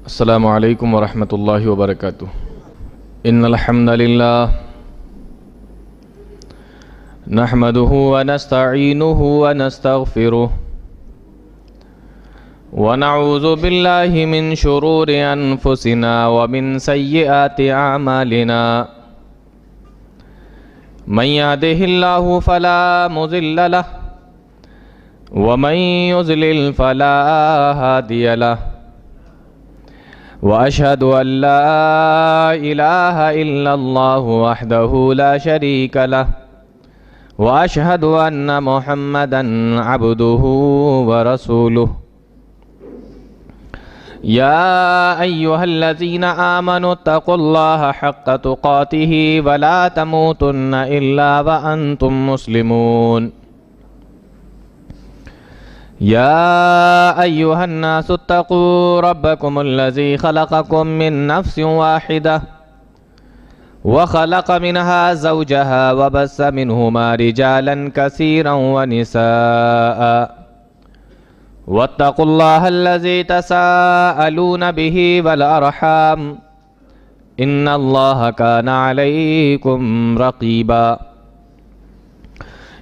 السلام علیکم ورحمۃ اللہ وبرکاتہ۔ ان الحمد للہ نحمده ونستعینه ونستغفره ونعوذ باللہ من شرور انفسنا ومن سیئات اعمالنا من يهده الله فلا مضل له ومن يضلل فلا هادي له وأشهد أن لا إله إلا الله وحده لا شريك له وأشهد أن محمدا عبده ورسوله يا أيها الذين آمنوا اتقوا الله حق تقاته ولا تموتن إلا وأنتم مسلمون يا أيها الناس اتقوا ربكم الذي خلقكم من نفس واحدة وخلق منها زوجها وبث منهما رجالا كثيرا ونساء واتقوا الله الذي تساءلون به والأرحام إن الله كان عليكم رقيبا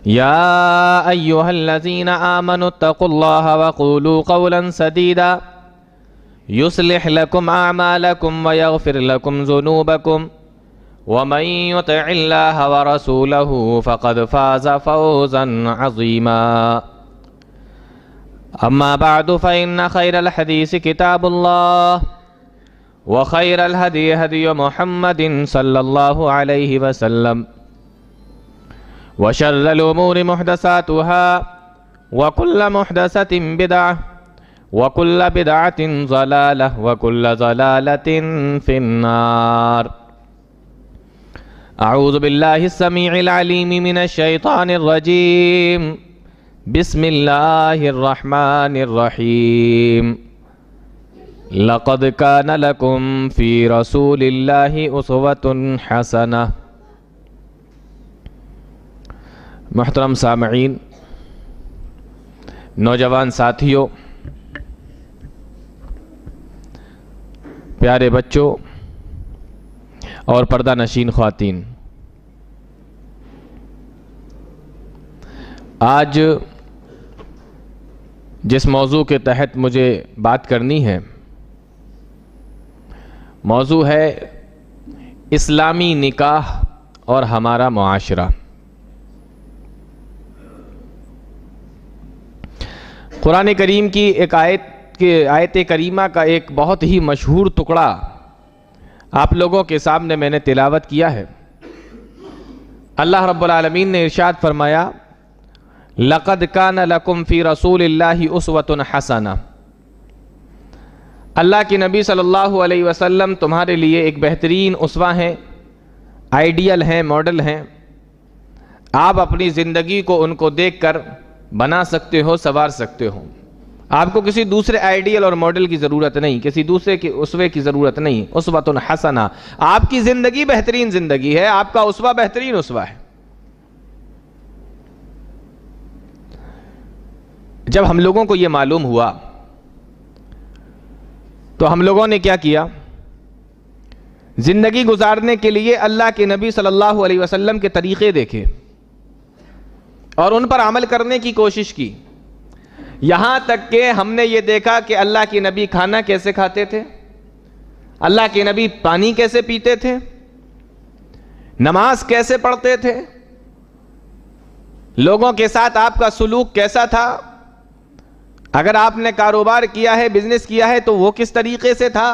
يا أيها الذين آمنوا اتقوا الله وقولوا قولا سديدا يصلح لكم أعمالكم ويغفر لكم ذنوبكم ومن يطع الله ورسوله فقد فاز فوزا عظيما أما بعد فإن خير الحديث كتاب الله وخير الهدي هدي محمد صلى الله عليه وسلم وشر الأمور محدثاتها وكل محدثة بدعة وكل بدعة ضلالة وكل ضلالة في النار أعوذ بالله السميع العليم من الشيطان الرجيم بسم الله الرحمن الرحيم لقد كان لكم في رسول الله أسوة حسنة۔ محترم سامعین، نوجوان ساتھیوں، پیارے بچوں اور پردہ نشین خواتین، آج جس موضوع کے تحت مجھے بات کرنی ہے، موضوع ہے اسلامی نکاح اور ہمارا معاشرہ۔ قرآن کریم کی ایک آیت کریمہ کا ایک بہت ہی مشہور ٹکڑا آپ لوگوں کے سامنے میں نے تلاوت کیا ہے۔ اللہ رب العالمین نے ارشاد فرمایا، لَقَدْ كَانَ لَكُمْ فِي رَسُولِ اللَّهِ أُسْوَةٌ حَسَنَةٌ۔ اللہ کے نبی صلی اللہ علیہ وسلم تمہارے لیے ایک بہترین اسوہ ہیں، آئیڈیل ہیں، ماڈل ہیں۔ آپ اپنی زندگی کو ان کو دیکھ کر بنا سکتے ہو، سنوار سکتے ہو۔ آپ کو کسی دوسرے آئیڈیل اور ماڈل کی ضرورت نہیں، کسی دوسرے کے اسوے کی ضرورت نہیں۔ اسوۃ حسنہ، آپ کی زندگی بہترین زندگی ہے، آپ کا اسوہ بہترین اسوہ ہے۔ جب ہم لوگوں کو یہ معلوم ہوا تو ہم لوگوں نے کیا کیا؟ زندگی گزارنے کے لیے اللہ کے نبی صلی اللہ علیہ وسلم کے طریقے دیکھے اور ان پر عمل کرنے کی کوشش کی۔ یہاں تک کہ ہم نے یہ دیکھا کہ اللہ کے نبی کھانا کیسے کھاتے تھے، اللہ کے نبی پانی کیسے پیتے تھے، نماز کیسے پڑھتے تھے، لوگوں کے ساتھ آپ کا سلوک کیسا تھا، اگر آپ نے کاروبار کیا ہے، بزنس کیا ہے تو وہ کس طریقے سے تھا۔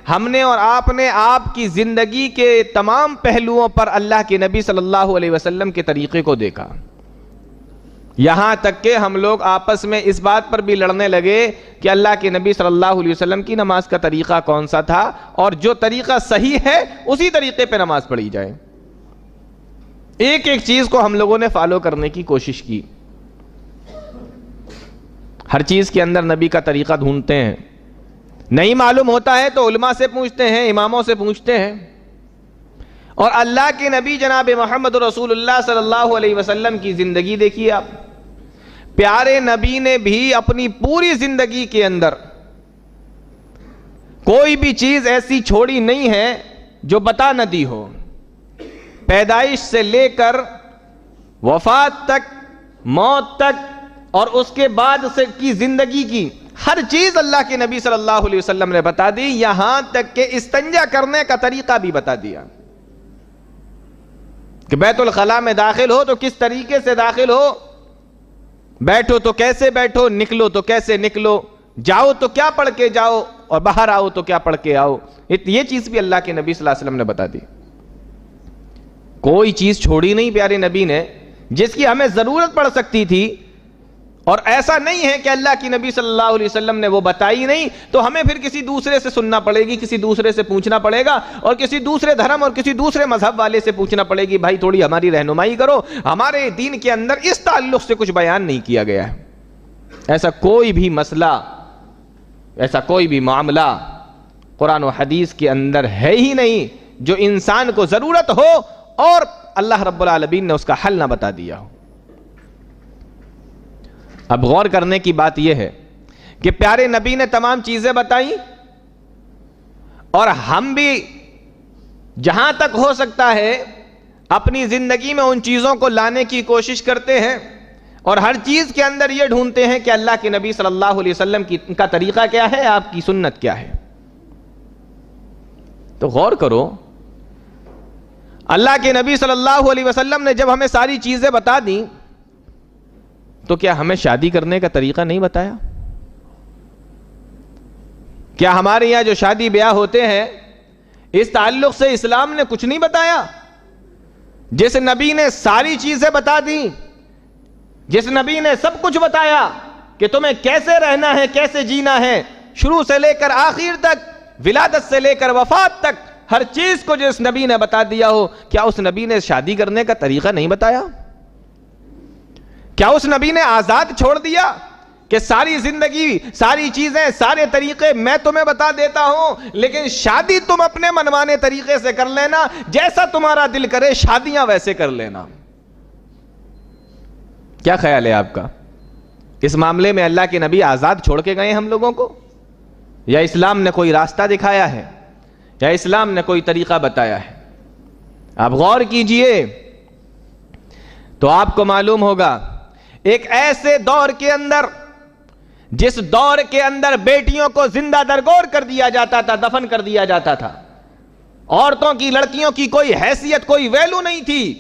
ہم نے اور آپ نے آپ کی زندگی کے تمام پہلوؤں پر اللہ کے نبی صلی اللہ علیہ وسلم کے طریقے کو دیکھا۔ یہاں تک کہ ہم لوگ آپس میں اس بات پر بھی لڑنے لگے کہ اللہ کے نبی صلی اللہ علیہ وسلم کی نماز کا طریقہ کون سا تھا، اور جو طریقہ صحیح ہے اسی طریقے پہ نماز پڑھی جائے۔ ایک ایک چیز کو ہم لوگوں نے فالو کرنے کی کوشش کی۔ ہر چیز کے اندر نبی کا طریقہ ڈھونڈتے ہیں، نہیں معلوم ہوتا ہے تو علماء سے پوچھتے ہیں، اماموں سے پوچھتے ہیں۔ اور اللہ کے نبی جناب محمد رسول اللہ صلی اللہ علیہ وسلم کی زندگی دیکھیے آپ، پیارے نبی نے بھی اپنی پوری زندگی کے اندر کوئی بھی چیز ایسی چھوڑی نہیں ہے جو بتا نہ دی ہو. پیدائش سے لے کر وفات تک، موت تک، اور اس کے بعد سے کی زندگی کی ہر چیز اللہ کے نبی صلی اللہ علیہ وسلم نے بتا دی. یہاں تک کہ استنجا کرنے کا طریقہ بھی بتا دیا کہ بیت الخلاء میں داخل ہو تو کس طریقے سے داخل ہو، بیٹھو تو کیسے بیٹھو، نکلو تو کیسے نکلو، جاؤ تو کیا پڑھ کے جاؤ، اور باہر آؤ تو کیا پڑھ کے آؤ. یہ چیز بھی اللہ کے نبی صلی اللہ علیہ وسلم نے بتا دی. کوئی چیز چھوڑی نہیں پیارے نبی نے جس کی ہمیں ضرورت پڑ سکتی تھی. اور ایسا نہیں ہے کہ اللہ کی نبی صلی اللہ علیہ وسلم نے وہ بتائی نہیں تو ہمیں پھر کسی دوسرے سے سننا پڑے گی، کسی دوسرے سے پوچھنا پڑے گا، اور کسی دوسرے دھرم اور کسی دوسرے مذہب والے سے پوچھنا پڑے گی، بھائی تھوڑی ہماری رہنمائی کرو، ہمارے دین کے اندر اس تعلق سے کچھ بیان نہیں کیا گیا ہے. ایسا کوئی بھی مسئلہ، ایسا کوئی بھی معاملہ قرآن و حدیث کے اندر ہے ہی نہیں جو انسان کو ضرورت ہو اور اللہ رب العالمین نے اس کا حل نہ بتا دیا ہو. اب غور کرنے کی بات یہ ہے کہ پیارے نبی نے تمام چیزیں بتائیں، اور ہم بھی جہاں تک ہو سکتا ہے اپنی زندگی میں ان چیزوں کو لانے کی کوشش کرتے ہیں، اور ہر چیز کے اندر یہ ڈھونڈتے ہیں کہ اللہ کے نبی صلی اللہ علیہ وسلم کا طریقہ کیا ہے، آپ کی سنت کیا ہے. تو غور کرو، اللہ کے نبی صلی اللہ علیہ وسلم نے جب ہمیں ساری چیزیں بتا دیں تو کیا ہمیں شادی کرنے کا طریقہ نہیں بتایا؟ کیا ہمارے یہاں جو شادی بیاہ ہوتے ہیں اس تعلق سے اسلام نے کچھ نہیں بتایا؟ جس نبی نے ساری چیزیں بتا دیں، جس نبی نے سب کچھ بتایا کہ تمہیں کیسے رہنا ہے، کیسے جینا ہے، شروع سے لے کر آخر تک، ولادت سے لے کر وفات تک، ہر چیز کو جس نبی نے بتا دیا ہو، کیا اس نبی نے شادی کرنے کا طریقہ نہیں بتایا؟ کیا اس نبی نے آزاد چھوڑ دیا کہ ساری زندگی، ساری چیزیں، سارے طریقے میں تمہیں بتا دیتا ہوں، لیکن شادی تم اپنے منمانے طریقے سے کر لینا، جیسا تمہارا دل کرے شادیاں ویسے کر لینا؟ کیا خیال ہے آپ کا؟ اس معاملے میں اللہ کے نبی آزاد چھوڑ کے گئے ہم لوگوں کو، یا اسلام نے کوئی راستہ دکھایا ہے، یا اسلام نے کوئی طریقہ بتایا ہے؟ آپ غور کیجئے تو آپ کو معلوم ہوگا ایک ایسے دور کے اندر، جس دور کے اندر بیٹیوں کو زندہ درگور کر دیا جاتا تھا، دفن کر دیا جاتا تھا، عورتوں کی، لڑکیوں کی کوئی حیثیت، کوئی ویلو نہیں تھی،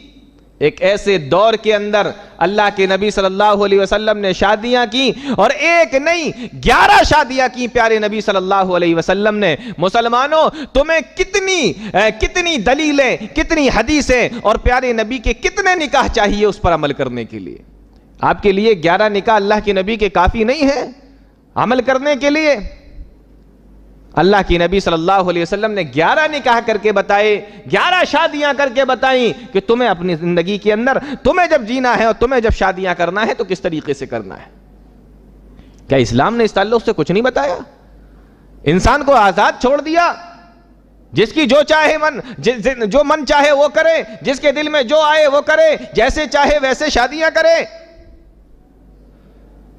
ایک ایسے دور کے اندر اللہ کے نبی صلی اللہ علیہ وسلم نے شادیاں کی، اور ایک نہیں 11 شادیاں کی پیارے نبی صلی اللہ علیہ وسلم نے. مسلمانوں، تمہیں کتنی دلیلیں، کتنی حدیثیں اور پیارے نبی کے کتنے نکاح چاہیے اس پر عمل کرنے کے لیے؟ آپ کے لیے 11 نکاح اللہ کے نبی کے کافی نہیں ہے عمل کرنے کے لیے؟ اللہ کی نبی صلی اللہ علیہ وسلم نے 11 نکاح کر کے بتائے، 11 شادیاں کر کے بتائیں کہ تمہیں اپنی زندگی کے اندر، تمہیں جب جینا ہے اور تمہیں جب شادیاں کرنا ہے تو کس طریقے سے کرنا ہے. کیا اسلام نے اس تعلق سے کچھ نہیں بتایا؟ انسان کو آزاد چھوڑ دیا، جس کی جو چاہے جو من چاہے وہ کرے، جس کے دل میں جو آئے وہ کرے، جیسے چاہے ویسے شادیاں کرے.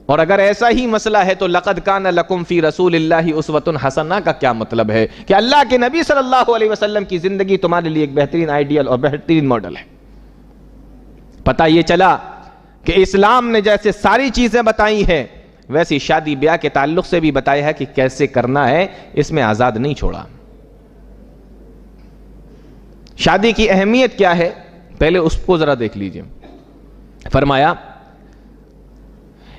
اور اگر ایسا ہی مسئلہ ہے تو لقد کان لکم فی رسول اللہ اسوۃ حسنہ کا کیا مطلب ہے کہ اللہ کے نبی صلی اللہ علیہ وسلم کی زندگی تمہارے لیے ایک بہترین آئیڈیل اور بہترین ماڈل ہے. پتہ یہ چلا کہ اسلام نے جیسے ساری چیزیں بتائی ہیں ویسی شادی بیاہ کے تعلق سے بھی بتایا ہے کہ کیسے کرنا ہے، اس میں آزاد نہیں چھوڑا. شادی کی اہمیت کیا ہے پہلے اس کو ذرا دیکھ لیجئے. فرمایا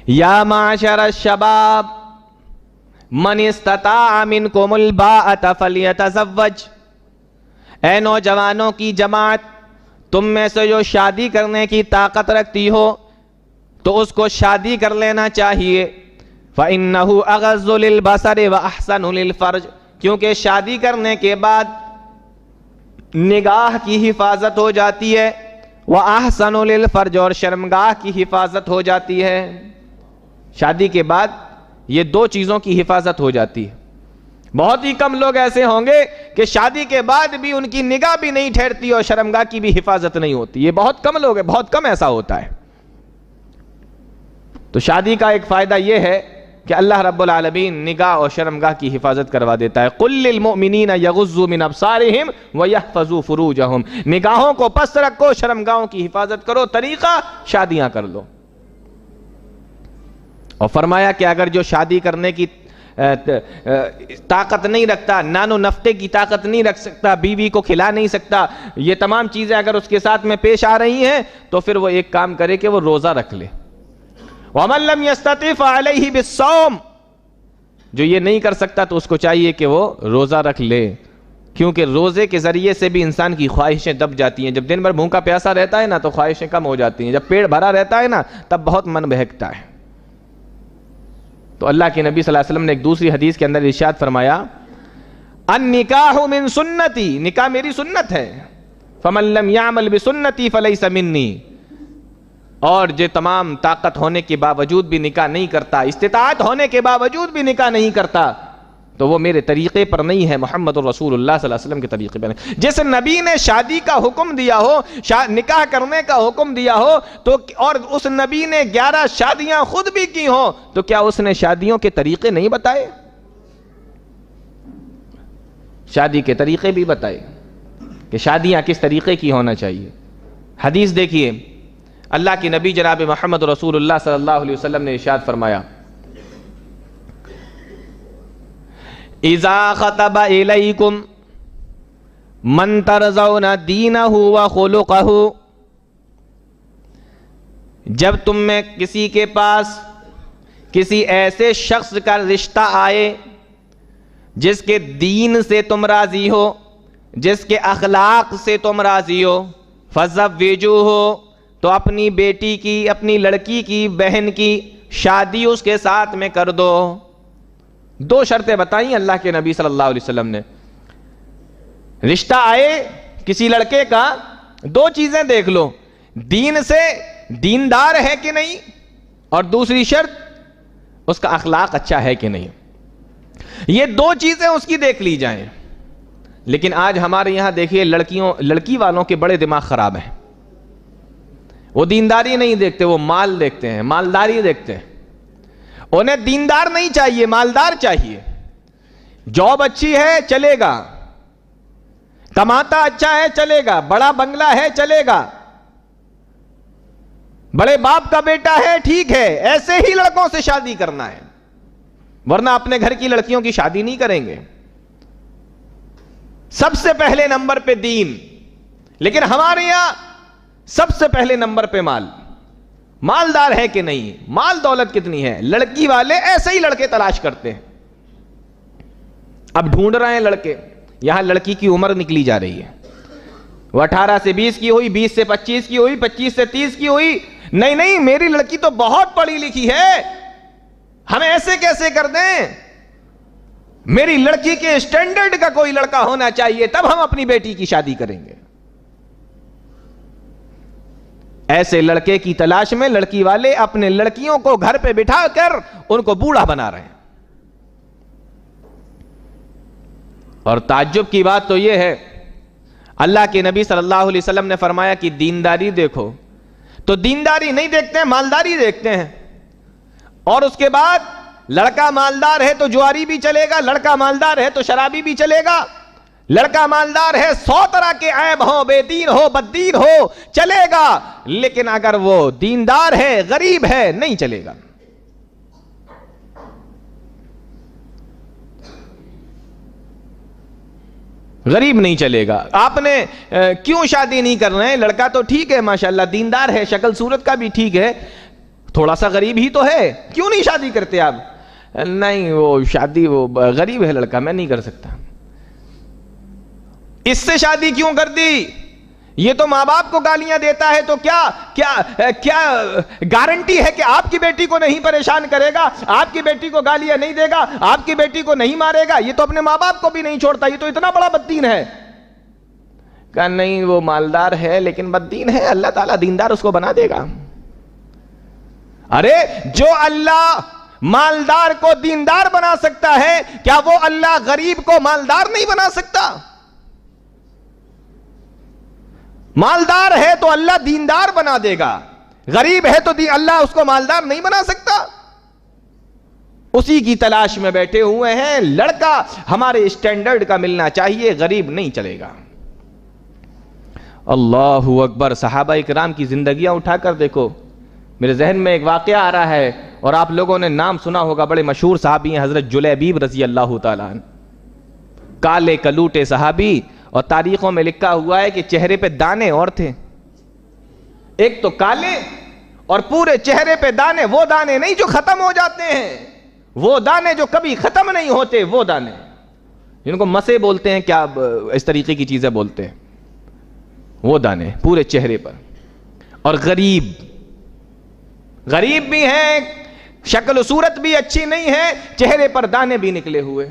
یا معشر الشباب من استطاع منکم الباءۃ فلیتزوج، اے نوجوانوں کی جماعت، تم میں سے جو شادی کرنے کی طاقت رکھتی ہو تو اس کو شادی کر لینا چاہیے. فإنہ اغض للبصر واحسن للفرج، کیونکہ شادی کرنے کے بعد نگاہ کی حفاظت ہو جاتی ہے، واحسن للفرج، اور شرمگاہ کی حفاظت ہو جاتی ہے. شادی کے بعد یہ 2 چیزوں کی حفاظت ہو جاتی ہے. بہت ہی کم لوگ ایسے ہوں گے کہ شادی کے بعد بھی ان کی نگاہ بھی نہیں ٹھہرتی اور شرمگاہ کی بھی حفاظت نہیں ہوتی. یہ بہت کم لوگ ہیں، بہت کم ایسا ہوتا ہے. تو شادی کا ایک فائدہ یہ ہے کہ اللہ رب العالمین نگاہ اور شرمگاہ کی حفاظت کروا دیتا ہے. قل للمؤمنین یغضوا من ابصارہم ویحفظوا فروجہم. نگاہوں کو پست رکھو، شرمگاہوں کی حفاظت کرو. طریقہ شادیاں کر لو. اور فرمایا کہ اگر جو شادی کرنے کی طاقت نہیں رکھتا، نانو نفقے کی طاقت نہیں رکھ سکتا، بیوی کو کھلا نہیں سکتا، یہ تمام چیزیں اگر اس کے ساتھ میں پیش آ رہی ہیں تو پھر وہ ایک کام کرے کہ وہ روزہ رکھ لے. وَمَن لَّمْ يَسْتَطِعْ فَعَلَيْهِ بِالصَّوْمِ. جو یہ نہیں کر سکتا تو اس کو چاہیے کہ وہ روزہ رکھ لے، کیونکہ روزے کے ذریعے سے بھی انسان کی خواہشیں دب جاتی ہیں. جب دن بھر بھوکا پیاسا رہتا ہے نا تو خواہشیں کم ہو جاتی ہیں. جب پیٹ بھرا رہتا ہے نا تب بہت من بہکتا ہے. تو اللہ کے نبی صلی اللہ علیہ وسلم نے ایک دوسری حدیث کے اندر ارشاد فرمایا، النکاح من سنتی، نکاح میری سنت ہے. فمن لم يعمل بسنتی فلیس منی. اور جو تمام طاقت ہونے کے باوجود بھی نکاح نہیں کرتا، استطاعت ہونے کے باوجود بھی نکاح نہیں کرتا، تو وہ میرے طریقے پر نہیں ہے، محمد رسول اللہ صلی اللہ علیہ وسلم کے طریقے پر نہیں. جس نبی نے شادی کا حکم دیا ہو، نکاح کرنے کا حکم دیا ہو، تو اور اس نبی نے 11 شادیاں خود بھی کی ہوں، تو کیا اس نے شادیوں کے طریقے نہیں بتائے؟ شادی کے طریقے بھی بتائے کہ شادیاں کس طریقے کی ہونا چاہیے. حدیث دیکھیے، اللہ کے نبی جناب محمد رسول اللہ صلی اللہ علیہ وسلم نے ارشاد فرمایا، اذا خطب الیکم من ترضون دینہ وخلقہ. جب تم میں کسی کے پاس کسی ایسے شخص کا رشتہ آئے جس کے دین سے تم راضی ہو، جس کے اخلاق سے تم راضی ہو، فزوجوہ، تو اپنی بیٹی کی، اپنی لڑکی کی، بہن کی شادی اس کے ساتھ میں کر دو. 2 شرطیں بتائیں اللہ کے نبی صلی اللہ علیہ وسلم نے. رشتہ آئے کسی لڑکے کا، 2 چیزیں دیکھ لو، دین سے دیندار ہے کہ نہیں، اور دوسری شرط اس کا اخلاق اچھا ہے کہ نہیں. یہ 2 چیزیں اس کی دیکھ لی جائیں. لیکن آج ہمارے یہاں دیکھیے لڑکی والوں کے بڑے دماغ خراب ہیں. وہ دینداری نہیں دیکھتے، وہ مال دیکھتے ہیں، مالداری دیکھتے ہیں. انہیں دیندار نہیں چاہیے، مالدار چاہیے. جاب اچھی ہے چلے گا، کماتا اچھا ہے چلے گا، بڑا بنگلہ ہے چلے گا، بڑے باپ کا بیٹا ہے ٹھیک ہے. ایسے ہی لڑکوں سے شادی کرنا ہے، ورنہ اپنے گھر کی لڑکیوں کی شادی نہیں کریں گے. سب سے پہلے نمبر پہ دین. لیکن ہمارے یہاں سب سے پہلے نمبر پہ مال. مالدار ہے کہ نہیں، مال دولت کتنی ہے. لڑکی والے ایسے ہی لڑکے تلاش کرتے ہیں. اب ڈھونڈ رہے ہیں لڑکے. یہاں لڑکی کی عمر نکلی جا رہی ہے، وہ 18 سے 20 کی ہوئی، 20 سے 25 کی ہوئی، 25 سے 30 کی ہوئی. نہیں میری لڑکی تو بہت پڑھی لکھی ہے، ہم ایسے کیسے کر دیں؟ میری لڑکی کے اسٹینڈرڈ کا کوئی لڑکا ہونا چاہیے، تب ہم اپنی بیٹی کی شادی کریں گے. ایسے لڑکے کی تلاش میں لڑکی والے اپنے لڑکیوں کو گھر پہ بٹھا کر ان کو بوڑھا بنا رہے ہیں. اور تعجب کی بات تو یہ ہے، اللہ کے نبی صلی اللہ علیہ وسلم نے فرمایا کہ دینداری دیکھو، تو دینداری نہیں دیکھتے ہیں، مالداری دیکھتے ہیں. اور اس کے بعد لڑکا مالدار ہے تو جواری بھی چلے گا، لڑکا مالدار ہے تو شرابی بھی چلے گا، لڑکا مالدار ہے 100 طرح کے عیب ہو، بے دین ہو، بد دین ہو، چلے گا. لیکن اگر وہ دیندار ہے، غریب ہے، نہیں چلے گا. غریب نہیں چلے گا. آپ نے کیوں شادی نہیں کر رہے ہیں؟ لڑکا تو ٹھیک ہے ماشاءاللہ، دیندار ہے، شکل صورت کا بھی ٹھیک ہے، تھوڑا سا غریب ہی تو ہے، کیوں نہیں شادی کرتے آپ؟ نہیں وہ شادی، وہ غریب ہے لڑکا، میں نہیں کر سکتا. اس سے شادی کیوں کر دی؟ یہ تو ماں باپ کو گالیاں دیتا ہے، تو کیا گارنٹی ہے کہ آپ کی بیٹی کو نہیں پریشان کرے گا، آپ کی بیٹی کو گالیاں نہیں دے گا، آپ کی بیٹی کو نہیں مارے گا؟ یہ تو اپنے ماں باپ کو بھی نہیں چھوڑتا، یہ تو اتنا بڑا بددین ہے. کہا نہیں وہ مالدار ہے لیکن بددین ہے، اللہ تعالیٰ دیندار اس کو بنا دے گا. ارے جو اللہ مالدار کو دیندار بنا سکتا ہے، کیا وہ اللہ غریب کو مالدار نہیں بنا سکتا؟ مالدار ہے تو اللہ دیندار بنا دے گا، غریب ہے تو اللہ اس کو مالدار نہیں بنا سکتا. اسی کی تلاش میں بیٹھے ہوئے ہیں. لڑکا ہمارے اسٹینڈرڈ کا ملنا چاہیے, غریب نہیں چلے گا. اللہ اکبر. صحابہ اکرام کی زندگیاں اٹھا کر دیکھو. میرے ذہن میں ایک واقعہ آ رہا ہے, اور آپ لوگوں نے نام سنا ہوگا, بڑے مشہور صحابی ہیں حضرت جلیبیب رضی اللہ تعالیٰ عنہ. کالے کلوٹے صحابی, اور تاریخوں میں لکھا ہوا ہے کہ چہرے پہ دانے اور تھے. ایک تو کالے اور پورے چہرے پہ دانے, وہ دانے نہیں جو ختم ہو جاتے ہیں, وہ دانے جو کبھی ختم نہیں ہوتے, وہ دانے جن کو مسے بولتے ہیں, کیا اس طریقے کی چیزیں بولتے ہیں, وہ دانے پورے چہرے پر. اور غریب بھی ہیں, شکل و صورت بھی اچھی نہیں ہے, چہرے پر دانے بھی نکلے ہوئے.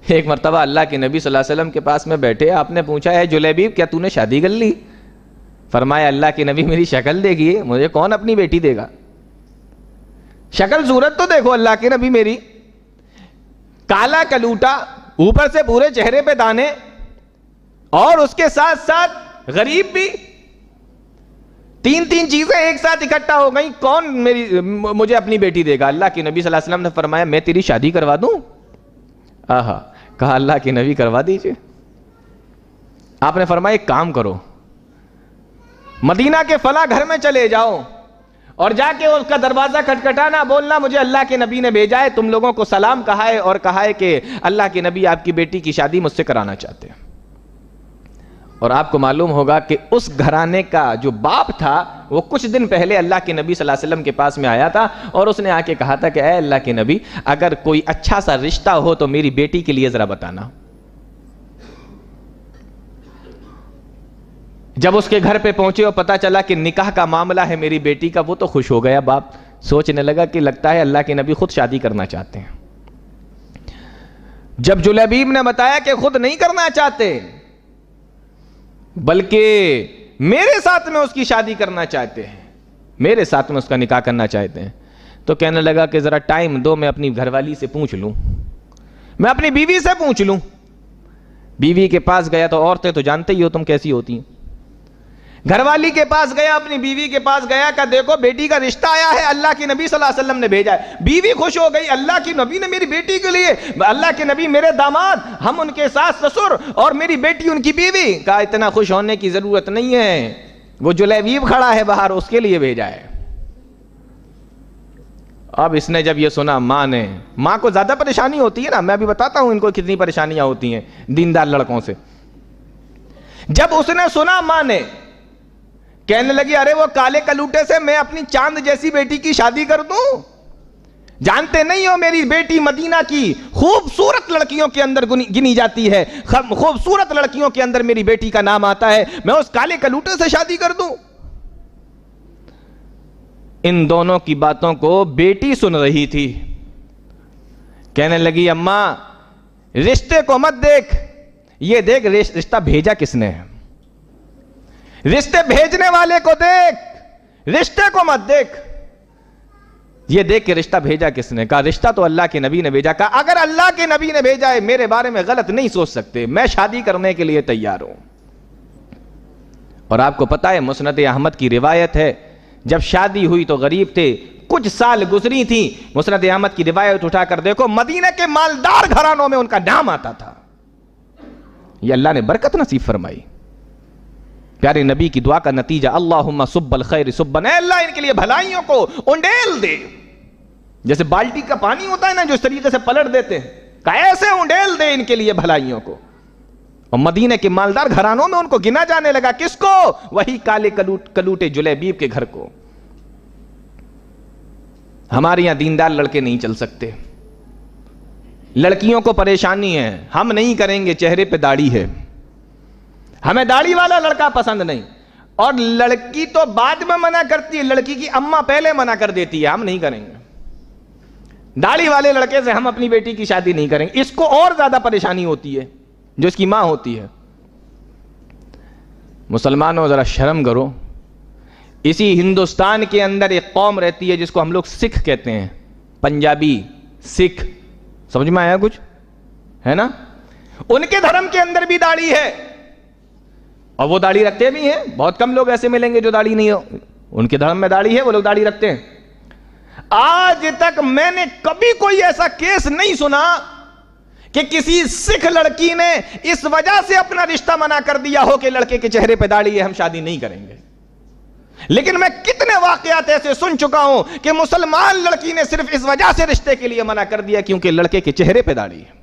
ایک مرتبہ اللہ کے نبی صلی اللہ علیہ وسلم کے پاس میں بیٹھے, آپ نے پوچھا ہے جلیبیب کیا تو نے شادی کر لی؟ فرمایا اللہ کے نبی میری شکل دیکھیے, مجھے کون اپنی بیٹی دے گا؟ شکل صورت تو دیکھو اللہ کے نبی میری. کالا کلوٹا, اوپر سے پورے چہرے پہ دانے, اور اس کے ساتھ ساتھ غریب بھی. تین چیزیں ایک ساتھ اکٹھا ہو گئی, کون مجھے اپنی بیٹی دے گا؟ اللہ کے نبی صلی اللہ علیہ وسلم نے فرمایا میں تیری شادی کروا دوں. آہا, کہا اللہ کے نبی کروا دیجئے. آپ نے فرمایا ایک کام کرو, مدینہ کے فلاں گھر میں چلے جاؤ, اور جا کے اس کا دروازہ کھٹکھٹانا, بولنا مجھے اللہ کے نبی نے بھیجا ہے, تم لوگوں کو سلام کہا ہے, اور کہا ہے کہ اللہ کے نبی آپ کی بیٹی کی شادی مجھ سے کرانا چاہتے ہیں. اور آپ کو معلوم ہوگا کہ اس گھرانے کا جو باپ تھا وہ کچھ دن پہلے اللہ کے نبی صلی اللہ علیہ وسلم کے پاس میں آیا تھا, اور اس نے آ کے کہا تھا کہ اے اللہ کے نبی, اگر کوئی اچھا سا رشتہ ہو تو میری بیٹی کے لیے ذرا بتانا. جب اس کے گھر پہ پہنچے اور پتا چلا کہ نکاح کا معاملہ ہے میری بیٹی کا, وہ تو خوش ہو گیا باپ. سوچنے لگا کہ لگتا ہے اللہ کے نبی خود شادی کرنا چاہتے ہیں. جب جلیبیب نے بتایا کہ خود نہیں کرنا چاہتے بلکہ میرے ساتھ میں اس کی شادی کرنا چاہتے ہیں, میرے ساتھ میں اس کا نکاح کرنا چاہتے ہیں, تو کہنے لگا کہ ذرا ٹائم دو, میں اپنی گھر والی سے پوچھ لوں, میں اپنی بیوی سے پوچھ لوں. بیوی کے پاس گیا, تو عورتیں تو جانتے ہی ہو تم کیسی ہوتی ہیں. گھر والی کے پاس گیا, اپنی بیوی کے پاس گیا, کہ دیکھو بیٹی کا رشتہ آیا ہے, اللہ کے نبی صلی اللہ علیہ وسلم نے بھیجا ہے. بیوی خوش ہو گئی, اللہ کے نبی نے میری بیٹی کے لیے, اللہ کے نبی میرے داماد, ہم ان کے ساس سسر, اور میری بیٹی ان کی بیوی. کہا اتنا خوش ہونے کی ضرورت نہیں ہے, وہ جلیبیب کھڑا ہے باہر, اس کے لیے بھیجا ہے. اب اس نے جب یہ سنا, ماں کو زیادہ پریشانی ہوتی ہے نا, میں بھی بتاتا ہوں ان کو کتنی پریشانیاں ہوتی ہیں دیندار لڑکوں سے. جب اس نے سنا, ماں نے کہنے لگی ارے وہ کالے کلوٹے سے میں اپنی چاند جیسی بیٹی کی شادی کر دوں؟ جانتے نہیں ہو میری بیٹی مدینہ کی خوبصورت لڑکیوں کے اندر گنی جاتی ہے, خوبصورت لڑکیوں کے اندر میری بیٹی کا نام آتا ہے, میں اس کالے کلوٹے سے شادی کر دوں؟ ان دونوں کی باتوں کو بیٹی سن رہی تھی. کہنے لگی اماں رشتے کو مت دیکھ, یہ دیکھ رشتہ بھیجا کس نے ہے, رشتے بھیجنے والے کو دیکھ, رشتے کو مت دیکھ, یہ دیکھ کہ رشتہ بھیجا کس نے. کہا رشتہ تو اللہ کے نبی نے بھیجا. کہا اگر اللہ کے نبی نے بھیجا ہے, میرے بارے میں غلط نہیں سوچ سکتے, میں شادی کرنے کے لیے تیار ہوں. اور آپ کو پتا ہے مسند احمد کی روایت ہے, جب شادی ہوئی تو غریب تھے, کچھ سال گزری تھی, مسند احمد کی روایت اٹھا کر دیکھو, مدینہ کے مالدار گھرانوں میں ان کا نام آتا تھا. یہ اللہ نے برکت نصیب فرمائی. پیارے نبی کی دعا کا نتیجہ, اللہم صب الخیر صبا, اے اللہ ان کے لیے بھلائیوں کو انڈیل دے. جیسے بالٹی کا پانی ہوتا ہے نا جو اس طریقے سے پلٹ دیتے ہیں, کہ ایسے انڈیل دے ان کے لیے بھلائیوں کو. اور مدینہ کے مالدار گھرانوں میں ان کو گنا جانے لگا. کس کو؟ وہی کالے کلوٹے جلیبیب کے گھر کو. ہمارے یہاں دیندار لڑکے نہیں چل سکتے, لڑکیوں کو پریشانی ہے, ہم نہیں کریں گے, چہرے پہ داڑھی ہے, ہمیں داڑھی والا لڑکا پسند نہیں. اور لڑکی تو بعد میں منع کرتی ہے, لڑکی کی اماں پہلے منع کر دیتی ہے, ہم نہیں کریں گے, داڑھی والے لڑکے سے ہم اپنی بیٹی کی شادی نہیں کریں گے. اس کو اور زیادہ پریشانی ہوتی ہے جو اس کی ماں ہوتی ہے. مسلمانوں ذرا شرم کرو. اسی ہندوستان کے اندر ایک قوم رہتی ہے جس کو ہم لوگ سکھ کہتے ہیں, پنجابی سکھ, سمجھ میں آیا کچھ ہے نا؟ ان کے دھرم کے اندر بھی داڑھی ہے, اور وہ داڑھی رکھتے بھی ہیں. بہت کم لوگ ایسے ملیں گے جو داڑھی نہیں ہو, ان کے دھرم میں داڑھی ہے, وہ لوگ داڑھی رکھتے ہیں. آج تک میں نے کبھی کوئی ایسا کیس نہیں سنا کہ کسی سکھ لڑکی نے اس وجہ سے اپنا رشتہ منع کر دیا ہو کہ لڑکے کے چہرے پہ داڑھی ہے، ہم شادی نہیں کریں گے. لیکن میں کتنے واقعات ایسے سن چکا ہوں کہ مسلمان لڑکی نے صرف اس وجہ سے رشتے کے لیے منع کر دیا کیونکہ لڑکے کے چہرے پہ داڑھی ہے.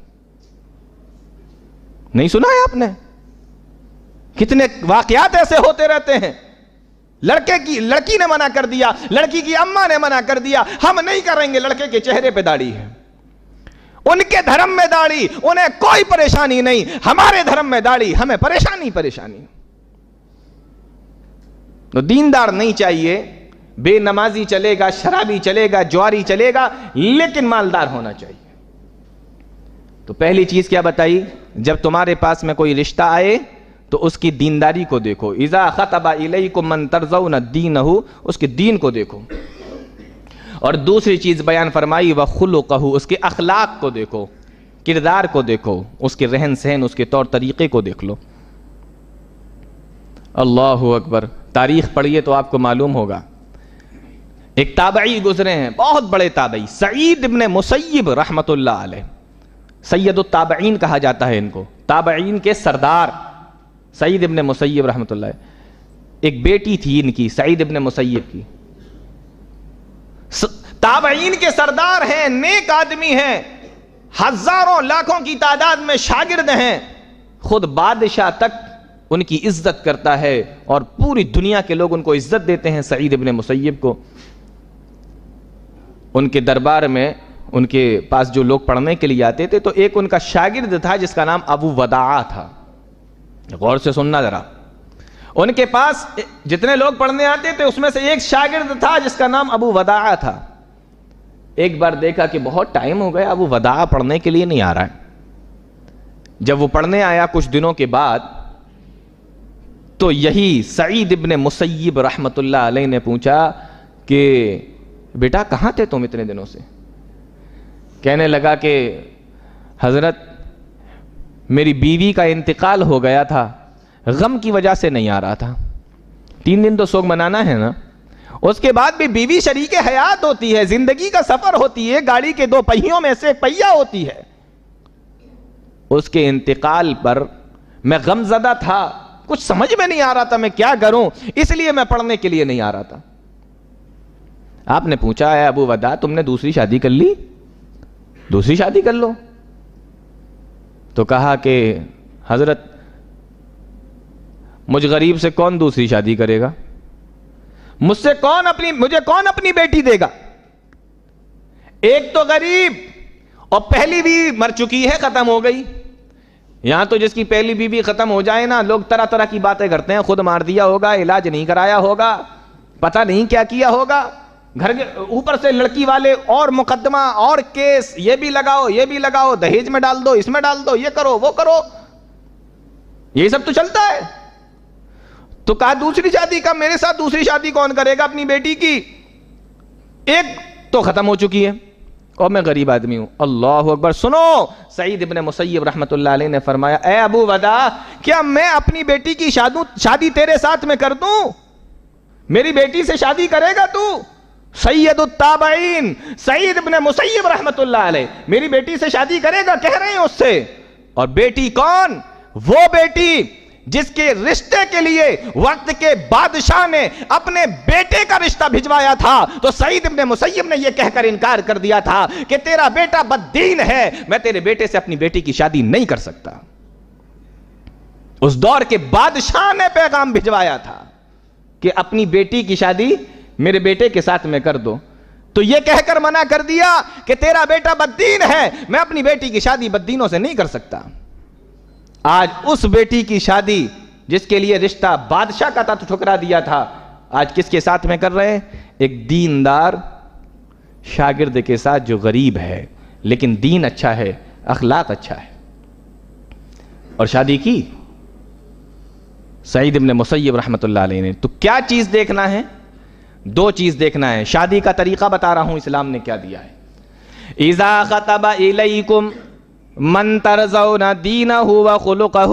نہیں سنا ہے آپ نے؟ کتنے واقعات ایسے ہوتے رہتے ہیں. لڑکی نے منع کر دیا، لڑکی کی اماں نے منع کر دیا، ہم نہیں کریں گے، لڑکے کے چہرے پہ داڑھی ہے. ان کے دھرم میں داڑھی، انہیں کوئی پریشانی نہیں، ہمارے دھرم میں داڑھی، ہمیں پریشانی. تو دیندار نہیں چاہیے، بے نمازی چلے گا، شرابی چلے گا، جواری چلے گا، لیکن مالدار ہونا چاہیے. تو پہلی چیز کیا بتائی؟ جب تمہارے پاس میں کوئی رشتہ آئے تو اس کی دینداری کو دیکھو. اذا خطب الیکم من ترضون دینہ، اس کے دین کو دیکھو. اور دوسری چیز بیان فرمائی وخلقہ، اس کے اخلاق کو دیکھو، کردار کو دیکھو، اس کے رہن سہن، اس کے طور طریقے کو دیکھ لو. اللہ اکبر. تاریخ پڑھیے تو آپ کو معلوم ہوگا. ایک تابعی گزرے ہیں، بہت بڑے تابعی، سعید ابن مسیب رحمت اللہ علیہ. سید التابعین کہا جاتا ہے ان کو، تابعین کے سردار سعید ابن مسیب رحمت اللہ. ایک بیٹی تھی ان کی، سعید ابن مسیب کی. تابعین کے سردار ہیں، نیک آدمی ہیں، ہزاروں لاکھوں کی تعداد میں شاگرد ہیں. خود بادشاہ تک ان کی عزت کرتا ہے اور پوری دنیا کے لوگ ان کو عزت دیتے ہیں سعید ابن مسیب کو. ان کے دربار میں ان کے پاس جو لوگ پڑھنے کے لیے آتے تھے تو ایک ان کا شاگرد تھا جس کا نام ابو وداع تھا. غور سے سننا ذرا. ان کے پاس جتنے لوگ پڑھنے آتے تھے اس میں سے ایک شاگرد تھا جس کا نام ابو وداع تھا. ایک بار دیکھا کہ بہت ٹائم ہو گیا ابو وداع پڑھنے کے لیے نہیں آ رہا ہے. جب وہ پڑھنے آیا کچھ دنوں کے بعد تو یہی سعید ابن مسیب رحمت اللہ علیہ نے پوچھا کہ بیٹا کہاں تھے تم اتنے دنوں سے؟ کہنے لگا کہ حضرت میری بیوی کا انتقال ہو گیا تھا، غم کی وجہ سے نہیں آ رہا تھا. 3 دن تو سوگ منانا ہے نا. اس کے بعد بھی بیوی شریک حیات ہوتی ہے، زندگی کا سفر ہوتی ہے، گاڑی کے 2 پہیوں میں سے ایک پہیا ہوتی ہے. اس کے انتقال پر میں غم زدہ تھا، کچھ سمجھ میں نہیں آ رہا تھا میں کیا کروں، اس لیے میں پڑھنے کے لیے نہیں آ رہا تھا. آپ نے پوچھا ہے ابو وداع تم نے دوسری شادی کر لی؟ دوسری شادی کر لو. تو کہا کہ حضرت مجھ غریب سے کون دوسری شادی کرے گا؟ مجھے کون اپنی بیٹی دے گا؟ ایک تو غریب اور پہلی بھی مر چکی ہے، ختم ہو گئی. یہاں تو جس کی پہلی بیوی ختم ہو جائے نا لوگ طرح طرح کی باتیں کرتے ہیں، خود مار دیا ہوگا، علاج نہیں کرایا ہوگا، پتہ نہیں کیا کیا ہوگا. گھر کے اوپر سے لڑکی والے اور مقدمہ اور کیس، یہ بھی لگاؤ، دہیج میں ڈال دو، اس میں ڈال دو، یہ کرو وہ کرو، یہی سب تو چلتا ہے. تو کہا دوسری شادی کا، میرے ساتھ دوسری شادی کون کرے گا اپنی بیٹی کی؟ ایک تو ختم ہو چکی ہے اور میں غریب آدمی ہوں. اللہ اکبر. سنو، سعید ابن مسیب رحمت اللہ علیہ نے فرمایا اے ابو وداع کیا میں اپنی بیٹی کی شادی تیرے ساتھ میں کر دوں؟ میری بیٹی سے شادی کرے گا تو؟ سید التابعین سعید ابن مسیب رحمت اللہ علیہ میری بیٹی سے شادی کرے گا کہہ رہے ہیں اس سے. اور بیٹی کون؟ وہ بیٹی جس کے رشتے کے لیے وقت کے بادشاہ نے اپنے بیٹے کا رشتہ بھجوایا تھا تو سعید ابن مسیب نے یہ کہہ کر انکار کر دیا تھا کہ تیرا بیٹا بددین ہے، میں تیرے بیٹے سے اپنی بیٹی کی شادی نہیں کر سکتا. اس دور کے بادشاہ نے پیغام بھجوایا تھا کہ اپنی بیٹی کی شادی میرے بیٹے کے ساتھ میں کر دو. تو یہ کہہ کر منع کر دیا کہ تیرا بیٹا بددین ہے، میں اپنی بیٹی کی شادی بددینوں سے نہیں کر سکتا. آج اس بیٹی کی شادی جس کے لیے رشتہ بادشاہ کا تھا تو ٹھکرا دیا تھا، آج کس کے ساتھ میں کر رہے ہیں؟ ایک دیندار شاگرد کے ساتھ جو غریب ہے لیکن دین اچھا ہے، اخلاق اچھا ہے، اور شادی کی سعید ابن مسیب رحمت اللہ علیہ نے. تو کیا چیز دیکھنا ہے؟ 2 چیز دیکھنا ہے. شادی کا طریقہ بتا رہا ہوں اسلام نے کیا دیا ہے. اذا خطب الیکم من ترضون دینہ وخلقہ،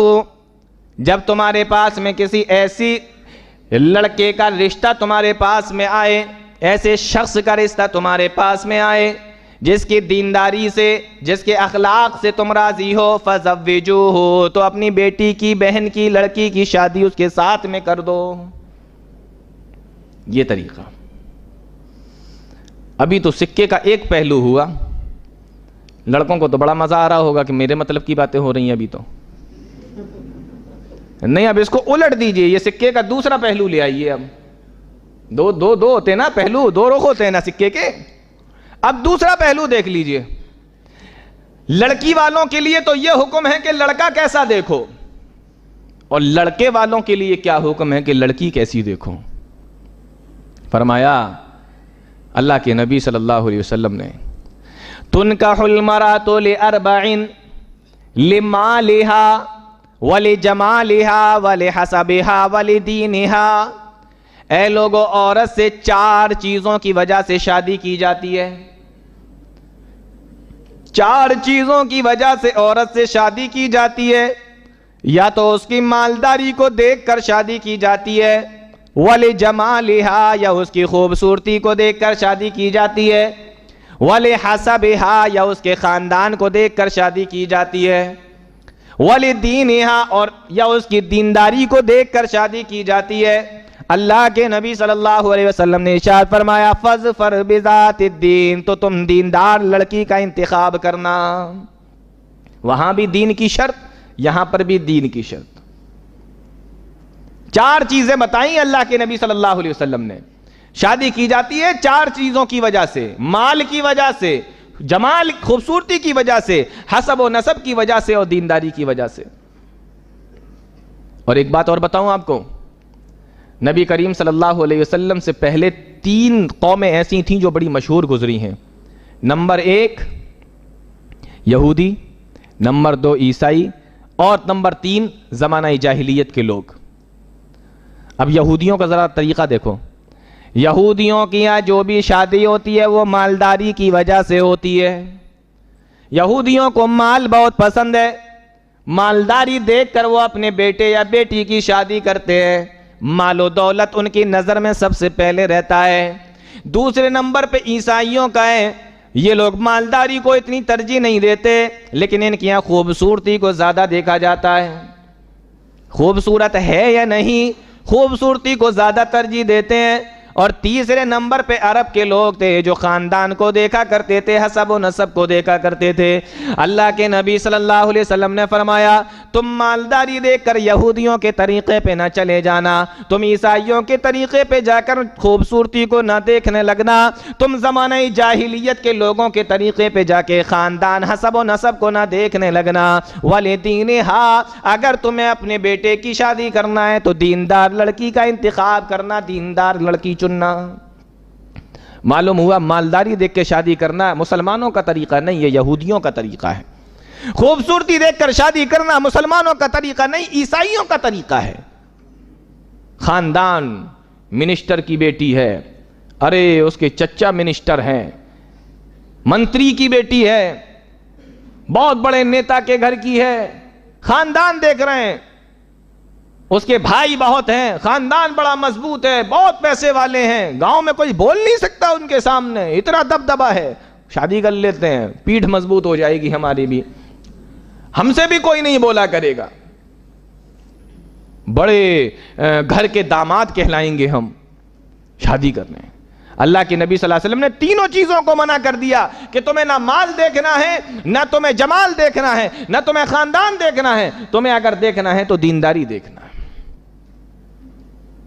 جب تمہارے پاس میں کسی ایسی لڑکے کا رشتہ تمہارے پاس میں آئے ایسے شخص کا رشتہ تمہارے پاس میں آئے جس کی دینداری سے، جس کے اخلاق سے تم راضی ہو، فزوجوہ، تو اپنی بیٹی کی، بہن کی، لڑکی کی شادی اس کے ساتھ میں کر دو. یہ طریقہ. ابھی تو سکے کا ایک پہلو ہوا. لڑکوں کو تو بڑا مزہ آ رہا ہوگا کہ میرے مطلب کی باتیں ہو رہی ہیں. ابھی تو نہیں، اب اس کو الٹ دیجئے، یہ سکے کا دوسرا پہلو لے آئیے. اب دو ہوتے ہیں نا پہلو، دو رخ ہوتے ہیں نا سکے کے. اب دوسرا پہلو دیکھ لیجئے. لڑکی والوں کے لیے تو یہ حکم ہے کہ لڑکا کیسا دیکھو، اور لڑکے والوں کے لیے کیا حکم ہے کہ لڑکی کیسی دیکھو. فرمایا اللہ کے نبی صلی اللہ علیہ وسلم نے، تنکح المرأۃ لأربع لمالها ولجمالها ولحسبها ولدینها. اے لوگو، عورت سے 4 چیزوں کی وجہ سے شادی کی جاتی ہے. 4 چیزوں کی وجہ سے عورت سے شادی کی جاتی ہے. یا تو اس کی مالداری کو دیکھ کر شادی کی جاتی ہے، وَلِجَمَالِهَا، یا اس کی خوبصورتی کو دیکھ کر شادی کی جاتی ہے، وَلِحَسَبِهَا، یا اس کے خاندان کو دیکھ کر شادی کی جاتی ہے، وَلِدِينِهَا، اور یا اس کی دینداری کو دیکھ کر شادی کی جاتی ہے. اللہ کے نبی صلی اللہ علیہ وسلم نے ارشاد فرمایا، فَاظْفَرْ بِذَاتِ الدِّينِ، تو تم دیندار لڑکی کا انتخاب کرنا. وہاں بھی دین کی شرط، یہاں پر بھی دین کی شرط. 4 چیزیں بتائیں اللہ کے نبی صلی اللہ علیہ وسلم نے. شادی کی جاتی ہے 4 چیزوں کی وجہ سے، مال کی وجہ سے، جمال خوبصورتی کی وجہ سے، حسب و نسب کی وجہ سے، اور دینداری کی وجہ سے. اور ایک بات اور بتاؤں آپ کو، نبی کریم صلی اللہ علیہ وسلم سے پہلے 3 قومیں ایسی تھیں جو بڑی مشہور گزری ہیں. نمبر 1 یہودی، نمبر 2 عیسائی، اور نمبر 3 زمانہ جاہلیت کے لوگ. اب یہودیوں کا ذرا طریقہ دیکھو. یہودیوں کی یہاں جو بھی شادی ہوتی ہے وہ مالداری کی وجہ سے ہوتی ہے. یہودیوں کو مال بہت پسند ہے. مالداری دیکھ کر وہ اپنے بیٹے یا بیٹی کی شادی کرتے ہیں. مال و دولت ان کی نظر میں سب سے پہلے رہتا ہے. دوسرے نمبر پہ عیسائیوں کا ہے. یہ لوگ مالداری کو اتنی ترجیح نہیں دیتے، لیکن ان کی یہاں خوبصورتی کو زیادہ دیکھا جاتا ہے. خوبصورت ہے یا نہیں، خوبصورتی کو زیادہ ترجیح دیتے ہیں. اور تیسرے نمبر پہ عرب کے لوگ تھے جو خاندان کو دیکھا کرتے تھے، حسب و نسب کو دیکھا کرتے تھے. اللہ کے نبی صلی اللہ علیہ وسلم نے فرمایا، تم مالداری دیکھ کر یہودیوں کے طریقے پہ نہ چلے جانا، تم عیسائیوں کے طریقے پہ جا کر خوبصورتی کو نہ دیکھنے لگنا، تم زمانہ جاہلیت کے لوگوں کے طریقے پہ جا کے خاندان، حسب و نسب کو نہ دیکھنے لگنا. وَلِدِينِهَا، اگر تمہیں اپنے بیٹے کی شادی کرنا ہے تو دیندار لڑکی کا انتخاب کرنا، دیندار لڑکی چننا. معلوم ہوا مالداری دیکھ کے شادی کرنا مسلمانوں کا طریقہ نہیں، یہ یہودیوں کا طریقہ ہے. خوبصورتی دیکھ کر شادی کرنا مسلمانوں کا طریقہ نہیں، عیسائیوں کا طریقہ ہے. خاندان، منسٹر کی بیٹی ہے، ارے اس کے چچا منسٹر ہیں، منتری کی بیٹی ہے، بہت بڑے نیتا کے گھر کی ہے، خاندان دیکھ رہے ہیں، اس کے بھائی بہت ہیں، خاندان بڑا مضبوط ہے، بہت پیسے والے ہیں، گاؤں میں کوئی بول نہیں سکتا ان کے سامنے، اتنا دبدبا ہے. شادی کر لیتے ہیں، پیٹھ مضبوط ہو جائے گی ہماری بھی، ہم سے بھی کوئی نہیں بولا کرے گا، بڑے گھر کے داماد کہلائیں گے ہم. شادی کرنے اللہ کے نبی صلی اللہ علیہ وسلم نے تینوں چیزوں کو منع کر دیا کہ تمہیں نہ مال دیکھنا ہے، نہ تمہیں جمال دیکھنا ہے، نہ تمہیں خاندان دیکھنا ہے، تمہیں اگر دیکھنا ہے تو دینداری دیکھنا ہے.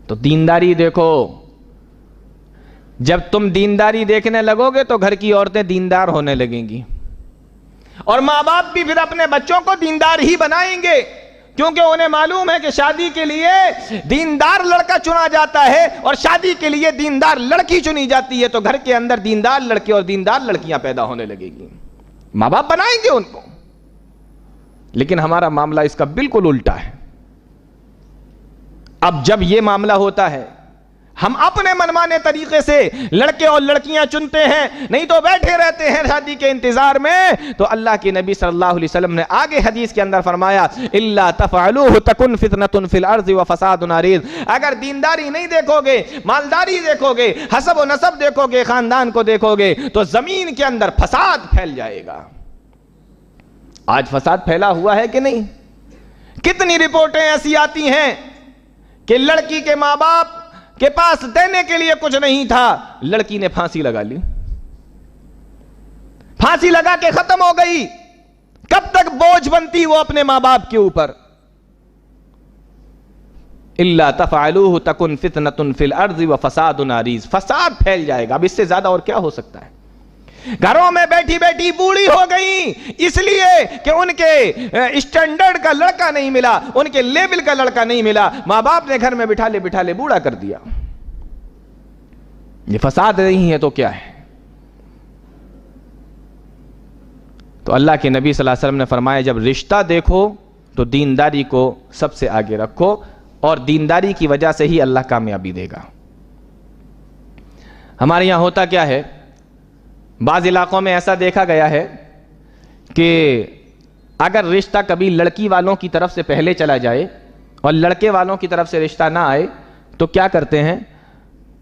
تو دینداری دیکھو. جب تم دینداری دیکھنے لگو گے تو گھر کی عورتیں دیندار ہونے لگیں گی، اور ماں باپ بھی پھر اپنے بچوں کو دیندار ہی بنائیں گے، کیونکہ انہیں معلوم ہے کہ شادی کے لیے دیندار لڑکا چنا جاتا ہے اور شادی کے لیے دیندار لڑکی چنی جاتی ہے. تو گھر کے اندر دیندار لڑکے اور دیندار لڑکیاں پیدا ہونے لگے گی، ماں باپ بنائیں گے ان کو. لیکن ہمارا معاملہ اس کا بالکل الٹا ہے. اب جب یہ معاملہ ہوتا ہے، ہم اپنے منمانے طریقے سے لڑکے اور لڑکیاں چنتے ہیں، نہیں تو بیٹھے رہتے ہیں شادی کے انتظار میں. تو اللہ کے نبی صلی اللہ علیہ وسلم نے آگے حدیث کے اندر فرمایا الا تفعلوه تکن فتنۃ فی الارض وفساد عریض. اگر دینداری نہیں دیکھو گے، مالداری دیکھو گے، حسب و نسب دیکھو گے، خاندان کو دیکھو گے، تو زمین کے اندر فساد پھیل جائے گا. آج فساد پھیلا ہوا ہے کہ نہیں؟ کتنی رپورٹیں ایسی آتی ہیں کہ لڑکی کے ماں باپ کے پاس دینے کے لیے کچھ نہیں تھا، لڑکی نے پھانسی لگا لی، پھانسی لگا کے ختم ہو گئی. کب تک بوجھ بنتی وہ اپنے ماں باپ کے اوپر؟ الا تفعلوه تکن فتنۃ فی الارض وفساد عریض. فساد پھیل جائے گا. اب اس سے زیادہ اور کیا ہو سکتا ہے؟ گھروں میں بیٹھی بیٹھی بوڑھی ہو گئی اس لیے کہ ان کے اسٹینڈرڈ کا لڑکا نہیں ملا، ان کے لیول کا لڑکا نہیں ملا، ماں باپ نے گھر میں بٹھا لے بوڑھا کر دیا. یہ فساد نہیں ہے تو کیا ہے؟ تو اللہ کے نبی صلی اللہ علیہ وسلم نے فرمایا جب رشتہ دیکھو تو دینداری کو سب سے آگے رکھو، اور دینداری کی وجہ سے ہی اللہ کامیابی دے گا. ہمارے یہاں ہوتا کیا ہے، بعض علاقوں میں ایسا دیکھا گیا ہے کہ اگر رشتہ کبھی لڑکی والوں کی طرف سے پہلے چلا جائے اور لڑکے والوں کی طرف سے رشتہ نہ آئے تو کیا کرتے ہیں،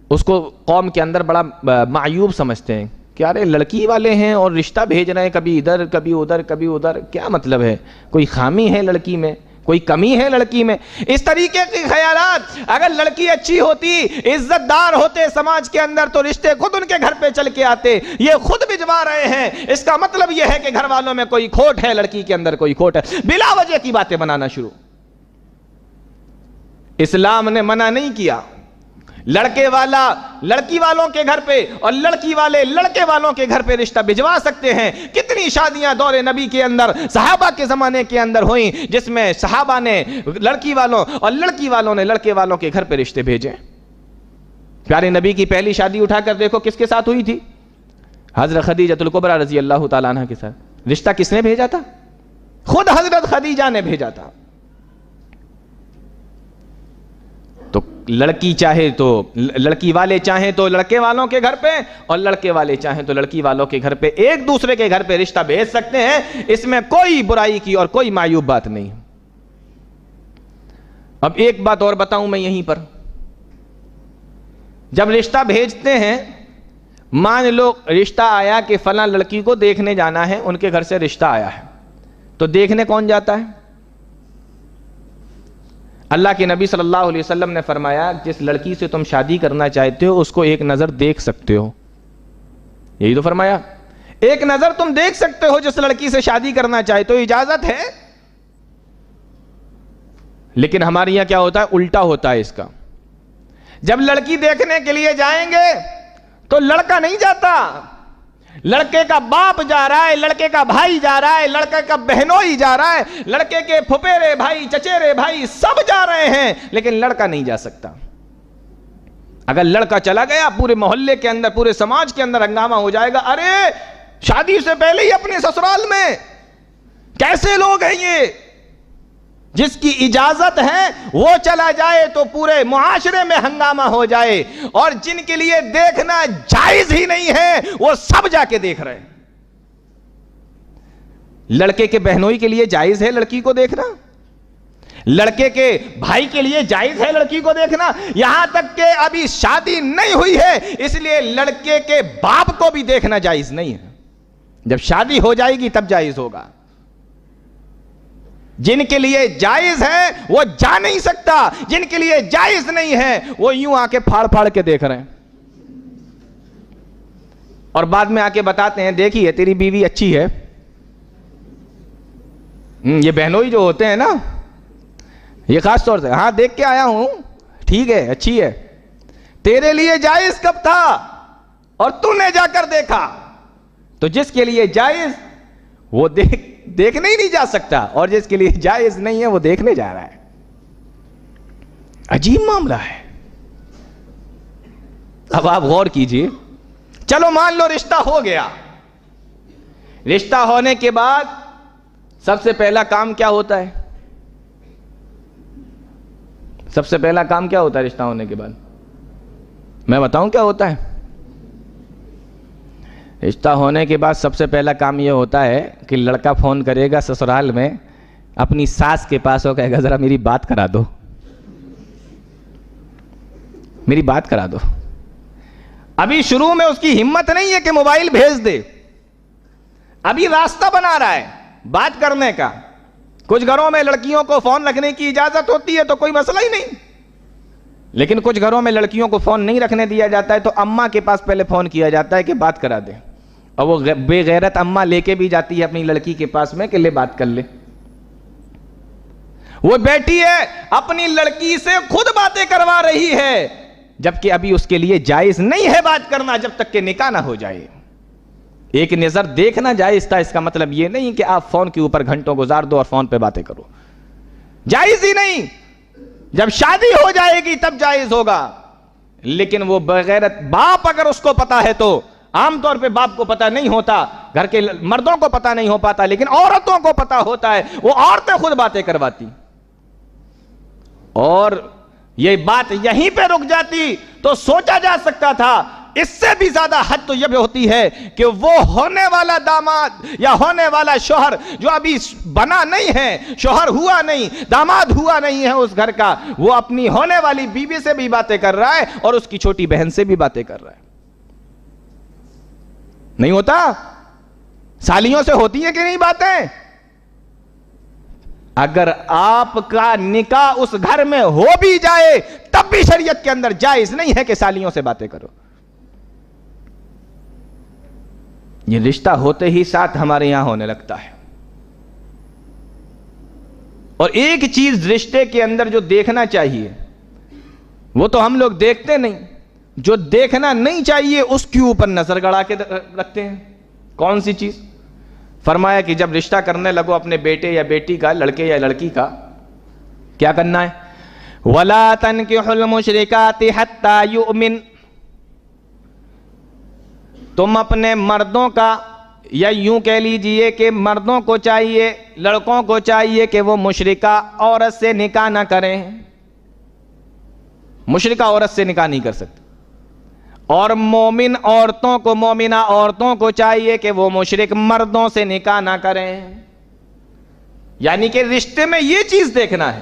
اس کو قوم کے اندر بڑا معیوب سمجھتے ہیں کہ ارے لڑکی والے ہیں اور رشتہ بھیج رہے ہیں، کبھی ادھر کبھی ادھر کبھی ادھر، کیا مطلب ہے؟ کوئی خامی ہے لڑکی میں، کوئی کمی ہے لڑکی میں؟ اس طریقے کے خیالات. اگر لڑکی اچھی ہوتی، عزت دار ہوتے سماج کے اندر تو رشتے خود ان کے گھر پہ چل کے آتے. یہ خود بھجوا رہے ہیں، اس کا مطلب یہ ہے کہ گھر والوں میں کوئی کھوٹ ہے، لڑکی کے اندر کوئی کھوٹ ہے. بلا وجہ کی باتیں بنانا شروع. اسلام نے منع نہیں کیا. لڑکے والا لڑکی والوں کے گھر پہ اور لڑکی والے لڑکے والوں کے گھر پہ رشتہ بھجوا سکتے ہیں. کتنی شادیاں دور نبی کے اندر، صحابہ کے زمانے کے اندر ہوئیں جس میں صحابہ نے لڑکی والوں اور لڑکی والوں نے لڑکے والوں کے گھر پہ رشتے بھیجے. پیارے نبی کی پہلی شادی اٹھا کر دیکھو کس کے ساتھ ہوئی تھی؟ حضرت خدیجہ الکبریٰ رضی اللہ تعالیٰ عنہ کے ساتھ. رشتہ کس نے بھیجا تھا؟ خود حضرت خدیجہ نے بھیجا تھا. تو لڑکی چاہے تو لڑکی والے چاہیں تو لڑکے والوں کے گھر پہ اور لڑکے والے چاہیں تو لڑکی والوں کے گھر پہ ایک دوسرے کے گھر پہ رشتہ بھیج سکتے ہیں. اس میں کوئی برائی کی اور کوئی معیوب بات نہیں. اب ایک بات اور بتاؤں میں یہیں پر، جب رشتہ بھیجتے ہیں، مان لو رشتہ آیا کہ فلاں لڑکی کو دیکھنے جانا ہے، ان کے گھر سے رشتہ آیا ہے، تو دیکھنے کون جاتا ہے؟ اللہ کے نبی صلی اللہ علیہ وسلم نے فرمایا جس لڑکی سے تم شادی کرنا چاہتے ہو اس کو ایک نظر دیکھ سکتے ہو. یہی تو فرمایا، ایک نظر تم دیکھ سکتے ہو جس لڑکی سے شادی کرنا چاہتے ہو، اجازت ہے. لیکن ہمارے یہاں کیا ہوتا ہے؟ الٹا ہوتا ہے اس کا. جب لڑکی دیکھنے کے لیے جائیں گے تو لڑکا نہیں جاتا، لڑکے کا باپ جا رہا ہے، لڑکے کا بھائی جا رہا ہے، لڑکے کا بہنوئی جا رہا ہے، لڑکے کے پھپھیرے بھائی چچیرے بھائی سب جا رہے ہیں، لیکن لڑکا نہیں جا سکتا. اگر لڑکا چلا گیا پورے محلے کے اندر، پورے سماج کے اندر ہنگامہ ہو جائے گا. ارے شادی سے پہلے ہی اپنے سسرال میں، کیسے لوگ ہیں یہ؟ جس کی اجازت ہے وہ چلا جائے تو پورے معاشرے میں ہنگامہ ہو جائے، اور جن کے لیے دیکھنا جائز ہی نہیں ہے وہ سب جا کے دیکھ رہے ہیں. لڑکے کے بہنوئی کے لیے جائز ہے لڑکی کو دیکھنا، لڑکے کے بھائی کے لیے جائز ہے لڑکی کو دیکھنا، یہاں تک کہ ابھی شادی نہیں ہوئی ہے اس لیے لڑکے کے باپ کو بھی دیکھنا جائز نہیں ہے. جب شادی ہو جائے گی تب جائز ہوگا. جن کے لیے جائز ہے وہ جا نہیں سکتا، جن کے لیے جائز نہیں ہے وہ یوں آ کے پھاڑ پھاڑ کے دیکھ رہے ہیں، اور بعد میں آ کے بتاتے ہیں دیکھیے تیری بیوی اچھی ہے. یہ بہنوئی جو ہوتے ہیں نا، یہ خاص طور سے، ہاں دیکھ کے آیا ہوں، ٹھیک ہے اچھی ہے. تیرے لیے جائز کب تھا اور تو نے جا کر دیکھا؟ تو جس کے لیے جائز وہ دیکھنے ہی نہیں جا سکتا، اور جس کے لیے جائز نہیں ہے وہ دیکھنے جا رہا ہے. عجیب معاملہ ہے. اب آپ غور کیجئے، چلو مان لو رشتہ ہو گیا، رشتہ ہونے کے بعد سب سے پہلا کام کیا ہوتا ہے؟ سب سے پہلا کام کیا ہوتا ہے رشتہ ہونے کے بعد؟ میں بتاؤں کیا ہوتا ہے؟ رشتہ ہونے کے بعد سب سے پہلا کام یہ ہوتا ہے کہ لڑکا فون کرے گا سسرال میں، اپنی ساس کے پاس ہو کہے گا ذرا میری بات کرا دو، میری بات کرا دو۔ ابھی شروع میں اس کی ہمت نہیں ہے کہ موبائل بھیج دے، ابھی راستہ بنا رہا ہے بات کرنے کا۔ کچھ گھروں میں لڑکیوں کو فون رکھنے کی اجازت ہوتی ہے تو کوئی مسئلہ ہی نہیں، لیکن کچھ گھروں میں لڑکیوں کو فون نہیں رکھنے دیا جاتا ہے تو اماں کے پاس پہلے فون کیا جاتا ہے کہ بات کرا دے، اور وہ بے غیرت اماں لے کے بھی جاتی ہے اپنی لڑکی کے پاس میں کہ لے بات کر لے۔ وہ بیٹی ہے اپنی لڑکی سے خود باتیں کروا رہی ہے، جبکہ ابھی اس کے لیے جائز نہیں ہے بات کرنا جب تک کہ نکاح نہ ہو جائے۔ ایک نظر دیکھنا جائز تھا، اس کا مطلب یہ نہیں کہ آپ فون کے اوپر گھنٹوں گزار دو اور فون پہ باتیں کرو، جائز ہی نہیں۔ جب شادی ہو جائے گی تب جائز ہوگا، لیکن وہ بغیرت باپ اگر اس کو پتا ہے تو، عام طور پہ باپ کو پتا نہیں ہوتا، گھر کے مردوں کو پتا نہیں ہو پاتا، لیکن عورتوں کو پتا ہوتا ہے، وہ عورتیں خود باتیں کرواتی۔ اور یہ بات یہیں پہ رک جاتی تو سوچا جا سکتا تھا، اس سے بھی زیادہ حد تو یہ ہوتی ہے کہ وہ ہونے والا داماد یا ہونے والا شوہر جو ابھی بنا نہیں ہے، شوہر ہوا نہیں، داماد ہوا نہیں ہے اس گھر کا، وہ اپنی ہونے والی بیوی سے بھی باتیں کر رہا ہے اور اس کی چھوٹی بہن سے بھی باتیں کر رہا ہے۔ نہیں ہوتا؟ سالیوں سے ہوتی ہیں کہ نہیں باتیں؟ اگر آپ کا نکاح اس گھر میں ہو بھی جائے تب بھی شریعت کے اندر جائز نہیں ہے کہ سالیوں سے باتیں کرو۔ یہ رشتہ ہوتے ہی ساتھ ہمارے یہاں ہونے لگتا ہے۔ اور ایک چیز رشتے کے اندر جو دیکھنا چاہیے وہ تو ہم لوگ دیکھتے نہیں، جو دیکھنا نہیں چاہیے اس کے اوپر نظر گڑا کے رکھتے ہیں۔ کون سی چیز؟ فرمایا کہ جب رشتہ کرنے لگو اپنے بیٹے یا بیٹی کا، لڑکے یا لڑکی کا، کیا کرنا ہے؟ وَلَا تَنْكِحُ الْمُشْرِكَاتِ حَتَّى يُؤْمِنْ، تم اپنے مردوں کا، یا یوں کہہ لیجئے کہ مردوں کو چاہیے، لڑکوں کو چاہیے کہ وہ مشرکہ عورت سے نکاح نہ کریں۔ مشرکہ عورت سے نکاح نہیں کر سکتے۔ اور مومن عورتوں کو، مومنہ عورتوں کو چاہیے کہ وہ مشرک مردوں سے نکاح نہ کریں۔ یعنی کہ رشتے میں یہ چیز دیکھنا ہے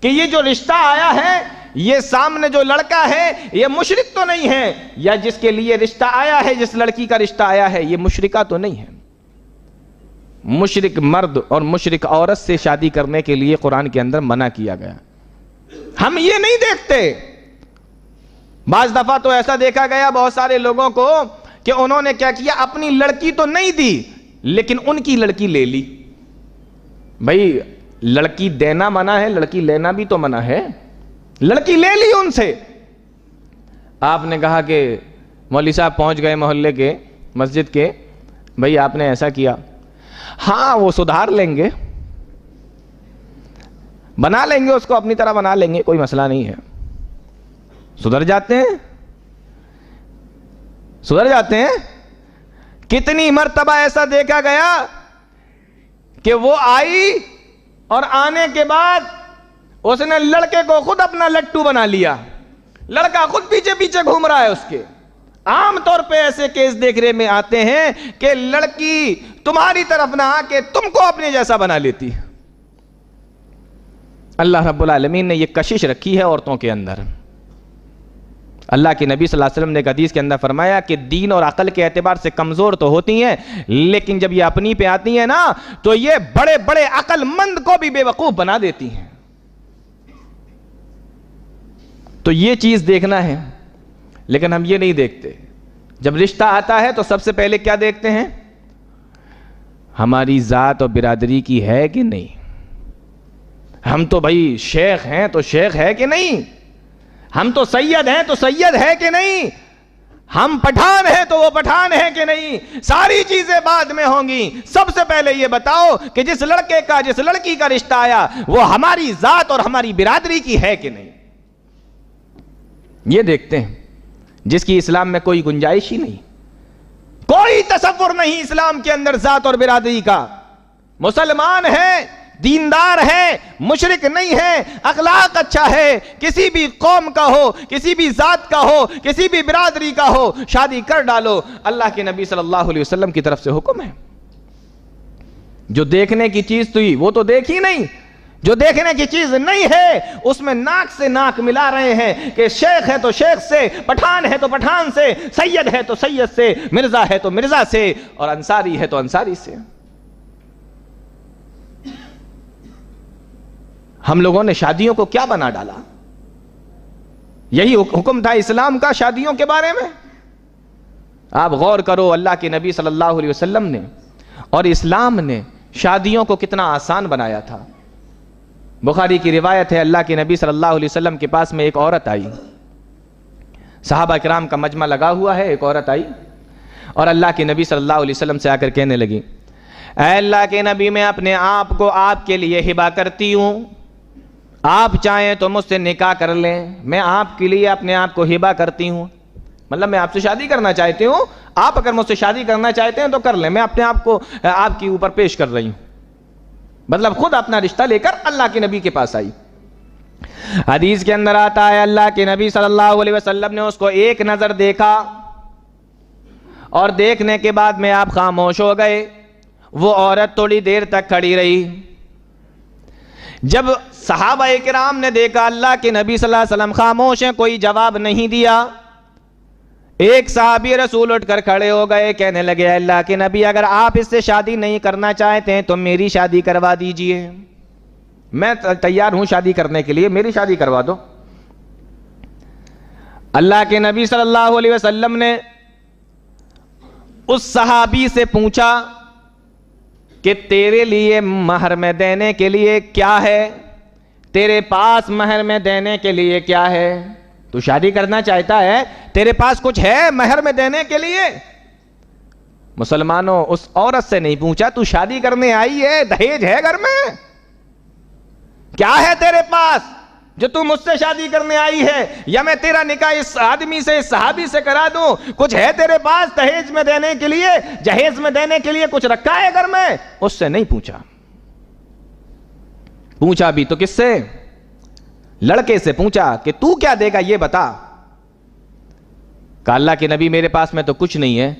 کہ یہ جو رشتہ آیا ہے، یہ سامنے جو لڑکا ہے یہ مشرک تو نہیں ہے، یا جس کے لیے رشتہ آیا ہے، جس لڑکی کا رشتہ آیا ہے، یہ مشرکہ تو نہیں ہے۔ مشرک مرد اور مشرک عورت سے شادی کرنے کے لیے قرآن کے اندر منع کیا گیا۔ ہم یہ نہیں دیکھتے۔ بعض دفعہ تو ایسا دیکھا گیا بہت سارے لوگوں کو کہ انہوں نے کیا کیا، اپنی لڑکی تو نہیں دی لیکن ان کی لڑکی لے لی۔ بھائی لڑکی دینا منع ہے، لڑکی لینا بھی تو منع ہے۔ لڑکی لے لی ان سے۔ آپ نے کہا کہ مولوی صاحب پہنچ گئے محلے کے، مسجد کے، بھائی آپ نے ایسا کیا۔ ہاں وہ سدھار لیں گے، بنا لیں گے، اس کو اپنی طرح بنا لیں گے، کوئی مسئلہ نہیں ہے۔ سدھر جاتے ہیں، سدھر جاتے ہیں۔ کتنی مرتبہ ایسا دیکھا گیا کہ وہ آئی اور آنے کے بعد اس نے لڑکے کو خود اپنا لٹو بنا لیا، لڑکا خود پیچھے پیچھے گھوم رہا ہے اس کے۔ عام طور پہ ایسے کیس دیکھنے میں آتے ہیں کہ لڑکی تمہاری طرف نہ آ کے تم کو اپنے جیسا بنا لیتی ہے۔ اللہ رب العالمین نے یہ کشش رکھی ہے عورتوں کے اندر۔ اللہ کے نبی صلی اللہ علیہ وسلم نے ایک حدیث کے اندر فرمایا کہ دین اور عقل کے اعتبار سے کمزور تو ہوتی ہیں، لیکن جب یہ اپنی پہ آتی ہیں نا تو یہ بڑے بڑے عقل مند کو بھی بے وقوف بنا دیتی ہیں۔ تو یہ چیز دیکھنا ہے، لیکن ہم یہ نہیں دیکھتے۔ جب رشتہ آتا ہے تو سب سے پہلے کیا دیکھتے ہیں؟ ہماری ذات اور برادری کی ہے کہ نہیں۔ ہم تو بھائی شیخ ہیں تو شیخ ہے کہ نہیں، ہم تو سید ہیں تو سید ہے کہ نہیں، ہم پٹھان ہیں تو وہ پٹھان ہے کہ نہیں۔ ساری چیزیں بعد میں ہوں گی، سب سے پہلے یہ بتاؤ کہ جس لڑکے کا، جس لڑکی کا رشتہ آیا وہ ہماری ذات اور ہماری برادری کی ہے کہ نہیں، یہ دیکھتے ہیں۔ جس کی اسلام میں کوئی گنجائش ہی نہیں، کوئی تصور نہیں اسلام کے اندر ذات اور برادری کا۔ مسلمان ہے دیندار ہے, مشرک نہیں ہے, اخلاق اچھا ہے, کسی بھی قوم کا ہو, کسی بھی ذات کا ہو, کسی بھی برادری کا ہو, شادی کر ڈالو. اللہ کے نبی صلی اللہ علیہ وسلم کی طرف سے حکم ہے. جو دیکھنے کی چیز تھی وہ تو دیکھی نہیں, جو دیکھنے کی چیز نہیں ہے اس میں ناک سے ناک ملا رہے ہیں کہ شیخ ہے تو شیخ سے, پٹھان ہے تو پٹھان سے, سید ہے تو سید سے, مرزا ہے تو مرزا سے, اور انصاری ہے تو انصاری سے. ہم لوگوں نے شادیوں کو کیا بنا ڈالا؟ یہی حکم تھا اسلام کا شادیوں کے بارے میں. آپ غور کرو, اللہ کے نبی صلی اللہ علیہ وسلم نے اور اسلام نے شادیوں کو کتنا آسان بنایا تھا. بخاری کی روایت ہے, اللہ کے نبی صلی اللہ علیہ وسلم کے پاس میں ایک عورت آئی, صحابہ کرام کا مجمع لگا ہوا ہے, ایک عورت آئی اور اللہ کے نبی صلی اللہ علیہ وسلم سے آ کر کہنے لگی, اے اللہ کے نبی, میں اپنے آپ کو آپ کے لیے ہبہ کرتی ہوں, آپ چاہیں تو مجھ سے نکاح کر لیں, میں آپ کے لیے اپنے آپ کو ہبہ کرتی ہوں. مطلب میں آپ سے شادی کرنا چاہتی ہوں, آپ اگر مجھ سے شادی کرنا چاہتے ہیں تو کر لیں, میں اپنے آپ کو آپ کے اوپر پیش کر رہی ہوں. مطلب خود اپنا رشتہ لے کر اللہ کے نبی کے پاس آئی. حدیث کے اندر آتا ہے, اللہ کے نبی صلی اللہ علیہ وسلم نے اس کو ایک نظر دیکھا اور دیکھنے کے بعد میں آپ خاموش ہو گئے. وہ عورت تھوڑی دیر تک کھڑی رہی. جب صحابہ کرام نے دیکھا اللہ کے نبی صلی اللہ علیہ وسلم خاموش ہیں, کوئی جواب نہیں دیا, ایک صحابی رسول اٹھ کر کھڑے ہو گئے, کہنے لگے, اللہ کے نبی, اگر آپ اس سے شادی نہیں کرنا چاہتے ہیں تو میری شادی کروا دیجئے, میں تیار ہوں شادی کرنے کے لیے, میری شادی کروا دو. اللہ کے نبی صلی اللہ علیہ وسلم نے اس صحابی سے پوچھا کہ تیرے لیے مہر میں دینے کے لیے کیا ہے, تیرے پاس مہر میں دینے کے لیے کیا ہے؟ تو شادی کرنا چاہتا ہے, تیرے پاس کچھ ہے مہر میں دینے کے لیے؟ مسلمانوں, اس عورت سے نہیں پوچھا تو شادی کرنے آئی ہے, دہیج ہے گھر میں, کیا ہے تیرے پاس جو تم مجھ سے شادی کرنے آئی ہے, یا میں تیرا نکاح اس آدمی سے, اس صحابی سے کرا دوں, کچھ ہے تیرے پاس دہیج میں دینے کے لیے, جہیز میں دینے کے لیے کچھ رکھا ہے گھر میں؟ اس سے نہیں پوچھا. پوچھا بھی تو کس سے؟ لڑکے سے پوچھا کہ تو کیا دے گا یہ بتا. کہا اللہ کے نبی, میرے پاس میں تو کچھ نہیں ہے.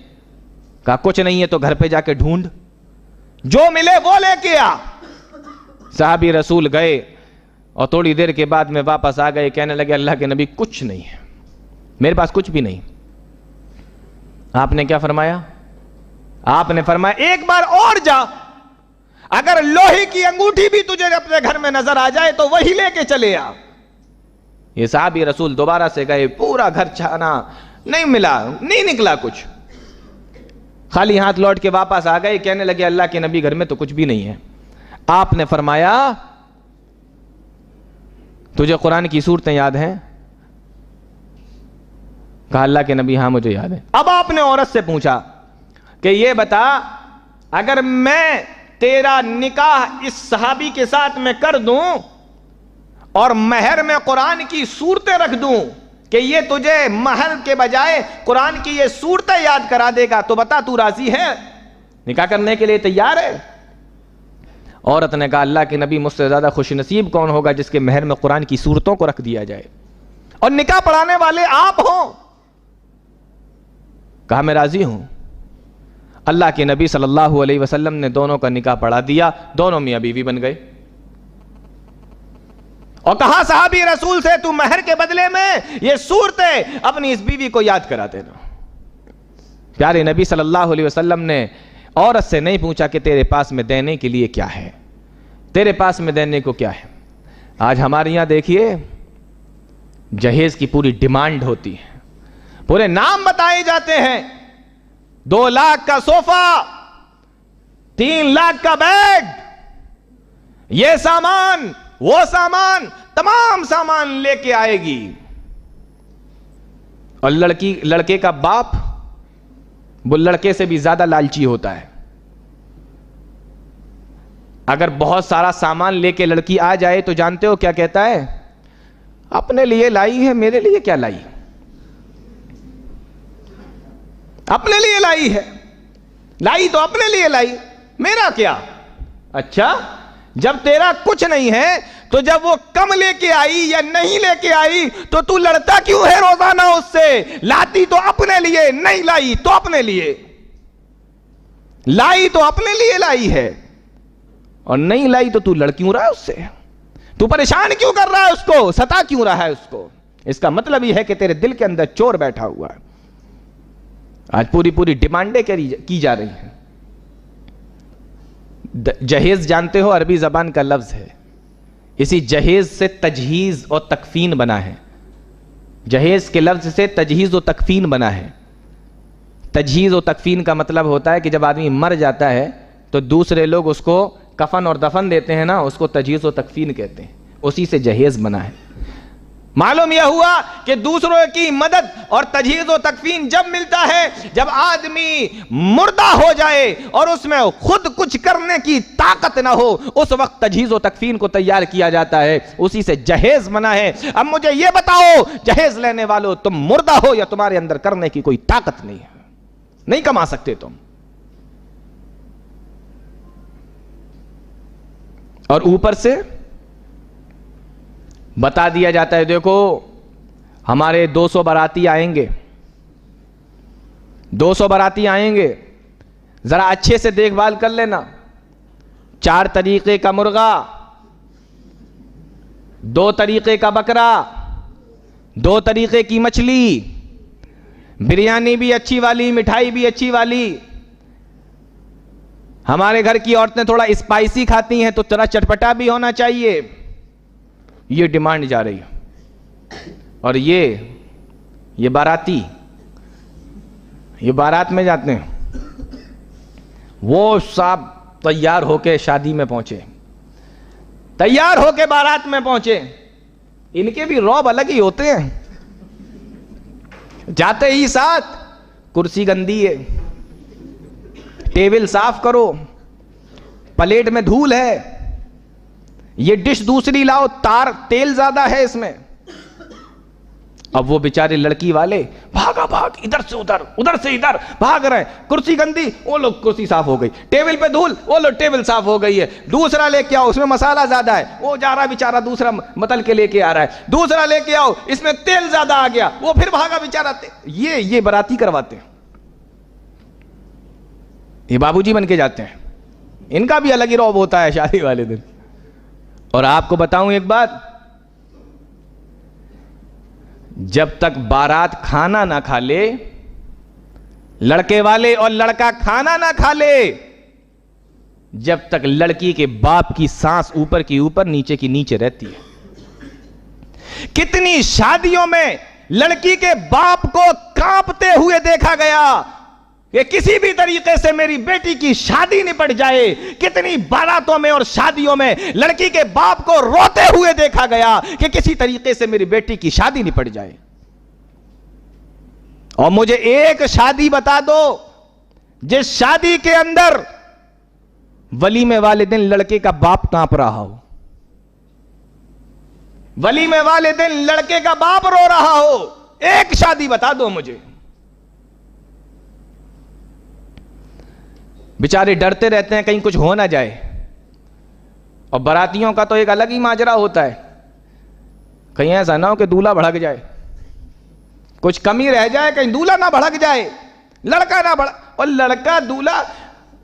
کہا کچھ نہیں ہے تو گھر پہ جا کے ڈھونڈ, جو ملے وہ لے کے آ. صحابی رسول گئے اور تھوڑی دیر کے بعد میں واپس آ گئے, کہنے لگے, اللہ کے نبی کچھ نہیں ہے, میرے پاس کچھ بھی نہیں. آپ نے کیا فرمایا؟ آپ نے فرمایا, ایک بار اور جا, اگر لوہے کی انگوٹھی بھی تجھے اپنے گھر میں نظر آ جائے تو وہی لے کے چلے آ. یہ صحابی رسول دوبارہ سے گئے, پورا گھر چھانا, نہیں ملا, نہیں نکلا کچھ, خالی ہاتھ لوٹ کے واپس آ گئے. کہنے لگے, اللہ کے نبی گھر میں تو کچھ بھی نہیں ہے. آپ نے فرمایا, تجھے قرآن کی صورتیں یاد ہیں؟ کہا اللہ کے نبی ہاں مجھے یاد ہے. اب آپ نے عورت سے پوچھا کہ یہ بتا, اگر میں تیرا نکاح اس صحابی کے ساتھ میں کر دوں اور مہر میں قرآن کی صورتیں رکھ دوں کہ یہ تجھے مہر کے بجائے قرآن کی یہ صورتیں یاد کرا دے گا, تو بتا تو راضی ہے, نکاح کرنے کے لیے تیار ہے؟ عورت نے کہا, اللہ کے نبی, مجھ سے زیادہ خوش نصیب کون ہوگا جس کے مہر میں قرآن کی صورتوں کو رکھ دیا جائے اور نکاح پڑھانے والے آپ ہوں. کہا میں راضی ہوں. اللہ کے نبی صلی اللہ علیہ وسلم نے دونوں کا نکاح پڑھا دیا, دونوں میاں بیوی بن گئے. اور کہا صحابی رسول سے, تو مہر کے بدلے میں یہ صورتیں اپنی اس بیوی کو یاد کرا دینا. پیارے نبی صلی اللہ علیہ وسلم نے عورت سے نہیں پوچھا کہ تیرے پاس میں دینے کے لیے کیا ہے, تیرے پاس میں دینے کو کیا ہے. آج ہمارے یہاں دیکھیے, جہیز کی پوری ڈیمانڈ ہوتی ہے, پورے نام بتائے جاتے ہیں, 2 لاکھ کا صوفہ, 3 لاکھ کا بیڈ, یہ سامان, وہ سامان, تمام سامان لے کے آئے گی. اور لڑکے کا باپ وہ لڑکے سے بھی زیادہ لالچی ہوتا ہے. اگر بہت سارا سامان لے کے لڑکی آ جائے تو جانتے ہو کیا کہتا ہے؟ اپنے لیے لائی ہے, میرے لیے کیا لائی؟ اپنے لیے لائی ہے, لائی تو اپنے لیے لائی, میرا کیا؟ اچھا, جب تیرا کچھ نہیں ہے تو جب وہ کم لے کے آئی یا نہیں لے کے آئی تو لڑتا کیوں ہے روزانہ اس سے؟ لاتی تو اپنے لیے، نہیں لائی تو اپنے لیے، لائی تو اپنے لیے لائی ہے، اور نہیں لائی تو لڑ کیوں رہا ہے اس سے؟ تو پریشان کیوں کر رہا ہے اس کو؟ ستا کیوں رہا ہے اس کو؟ اس کا مطلب یہ ہے کہ تیرے دل کے اندر چور بیٹھا ہوا ہے۔ آج پوری ڈیمانڈیں کی جا رہی ہیں۔ جہیز جانتے ہو عربی زبان کا لفظ ہے، اسی جہیز سے تجہیز اور تکفین بنا ہے۔ جہیز کے لفظ سے تجہیز و تکفین بنا ہے۔ تجہیز و تکفین کا مطلب ہوتا ہے کہ جب آدمی مر جاتا ہے تو دوسرے لوگ اس کو کفن اور دفن دیتے ہیں نا، اس کو تجہیز و تکفین کہتے ہیں، اسی سے جہیز بنا ہے۔ معلوم یہ ہوا کہ دوسروں کی مدد اور تجہیز و تکفین جب ملتا ہے جب آدمی مردہ ہو جائے اور اس میں خود کچھ کرنے کی طاقت نہ ہو، اس وقت تجہیز و تکفین کو تیار کیا جاتا ہے، اسی سے جہیز بنا ہے۔ اب مجھے یہ بتاؤ جہیز لینے والوں، تم مردہ ہو یا تمہارے اندر کرنے کی کوئی طاقت نہیں ہے، نہیں کما سکتے تم، اور اوپر سے بتا دیا جاتا ہے دیکھو ہمارے 200 باراتی آئیں گے، 200 باراتی آئیں گے، ذرا اچھے سے دیکھ بھال کر لینا، 4 طریقے کا مرغا، 2 طریقے کا بکرا، 2 طریقے کی مچھلی، بریانی بھی اچھی والی، مٹھائی بھی اچھی والی۔ ہمارے گھر کی عورتیں تھوڑا اسپائسی کھاتی ہیں تو تھوڑا چٹپٹا بھی ہونا چاہیے، یہ ڈیمانڈ جا رہی ہے۔ اور یہ باراتی، یہ بارات میں جاتے ہیں، وہ صاحب تیار ہو کے شادی میں پہنچے، تیار ہو کے بارات میں پہنچے، ان کے بھی روب الگ ہی ہوتے ہیں۔ جاتے ہی ساتھ کرسی گندی ہے، ٹیبل صاف کرو، پلیٹ میں دھول ہے، یہ ڈش دوسری لاؤ، تیل زیادہ ہے اس میں۔ اب وہ بیچارے لڑکی والے بھاگا بھاگ، ادھر سے ادھر، ادھر سے ادھر بھاگ رہے ہیں، کرسی گندی، وہ لوگ کرسی صاف ہو گئی، ٹیبل پہ دھول، وہ لوگ ٹیبل صاف ہو گئی ہے، دوسرا لے کے آؤ، اس میں مسالہ زیادہ ہے، وہ جا رہا بیچارہ دوسرا متل کے لے کے آ رہا ہے، دوسرا لے کے آؤ، اس میں تیل زیادہ آ گیا، وہ پھر بھاگا بیچارہ۔ یہ باراتی کرواتے ہیں، یہ بابو جی بن کے جاتے ہیں، ان کا بھی الگ ہی روب ہوتا ہے شادی والے دن۔ اور آپ کو بتاؤں ایک بات، جب تک بارات کھانا نہ کھا لے، لڑکے والے اور لڑکا کھانا نہ کھا لے، جب تک لڑکی کے باپ کی سانس اوپر کی اوپر نیچے کی نیچے رہتی ہے۔ کتنی شادیوں میں لڑکی کے باپ کو کانپتے ہوئے دیکھا گیا کہ کسی بھی طریقے سے میری بیٹی کی شادی نپٹ جائے۔ کتنی باراتوں میں اور شادیوں میں لڑکی کے باپ کو روتے ہوئے دیکھا گیا کہ کسی طریقے سے میری بیٹی کی شادی نپٹ جائے۔ اور مجھے ایک شادی بتا دو جس شادی کے اندر ولیمے والے دن لڑکے کا باپ کانپ رہا ہو، ولیمے والے دن لڑکے کا باپ رو رہا ہو، ایک شادی بتا دو مجھے۔ بیچارے ڈرتے رہتے ہیں کہیں کچھ ہو نہ جائے، اور براتیوں کا تو ایک الگ ہی ماجرا ہوتا ہے، کہیں ایسا نہ ہو کہ دولہا بھڑک جائے، کچھ کمی رہ جائے، کہیں دولہا نہ بھڑک جائے، لڑکا نہ بھڑک، اور لڑکا دولہا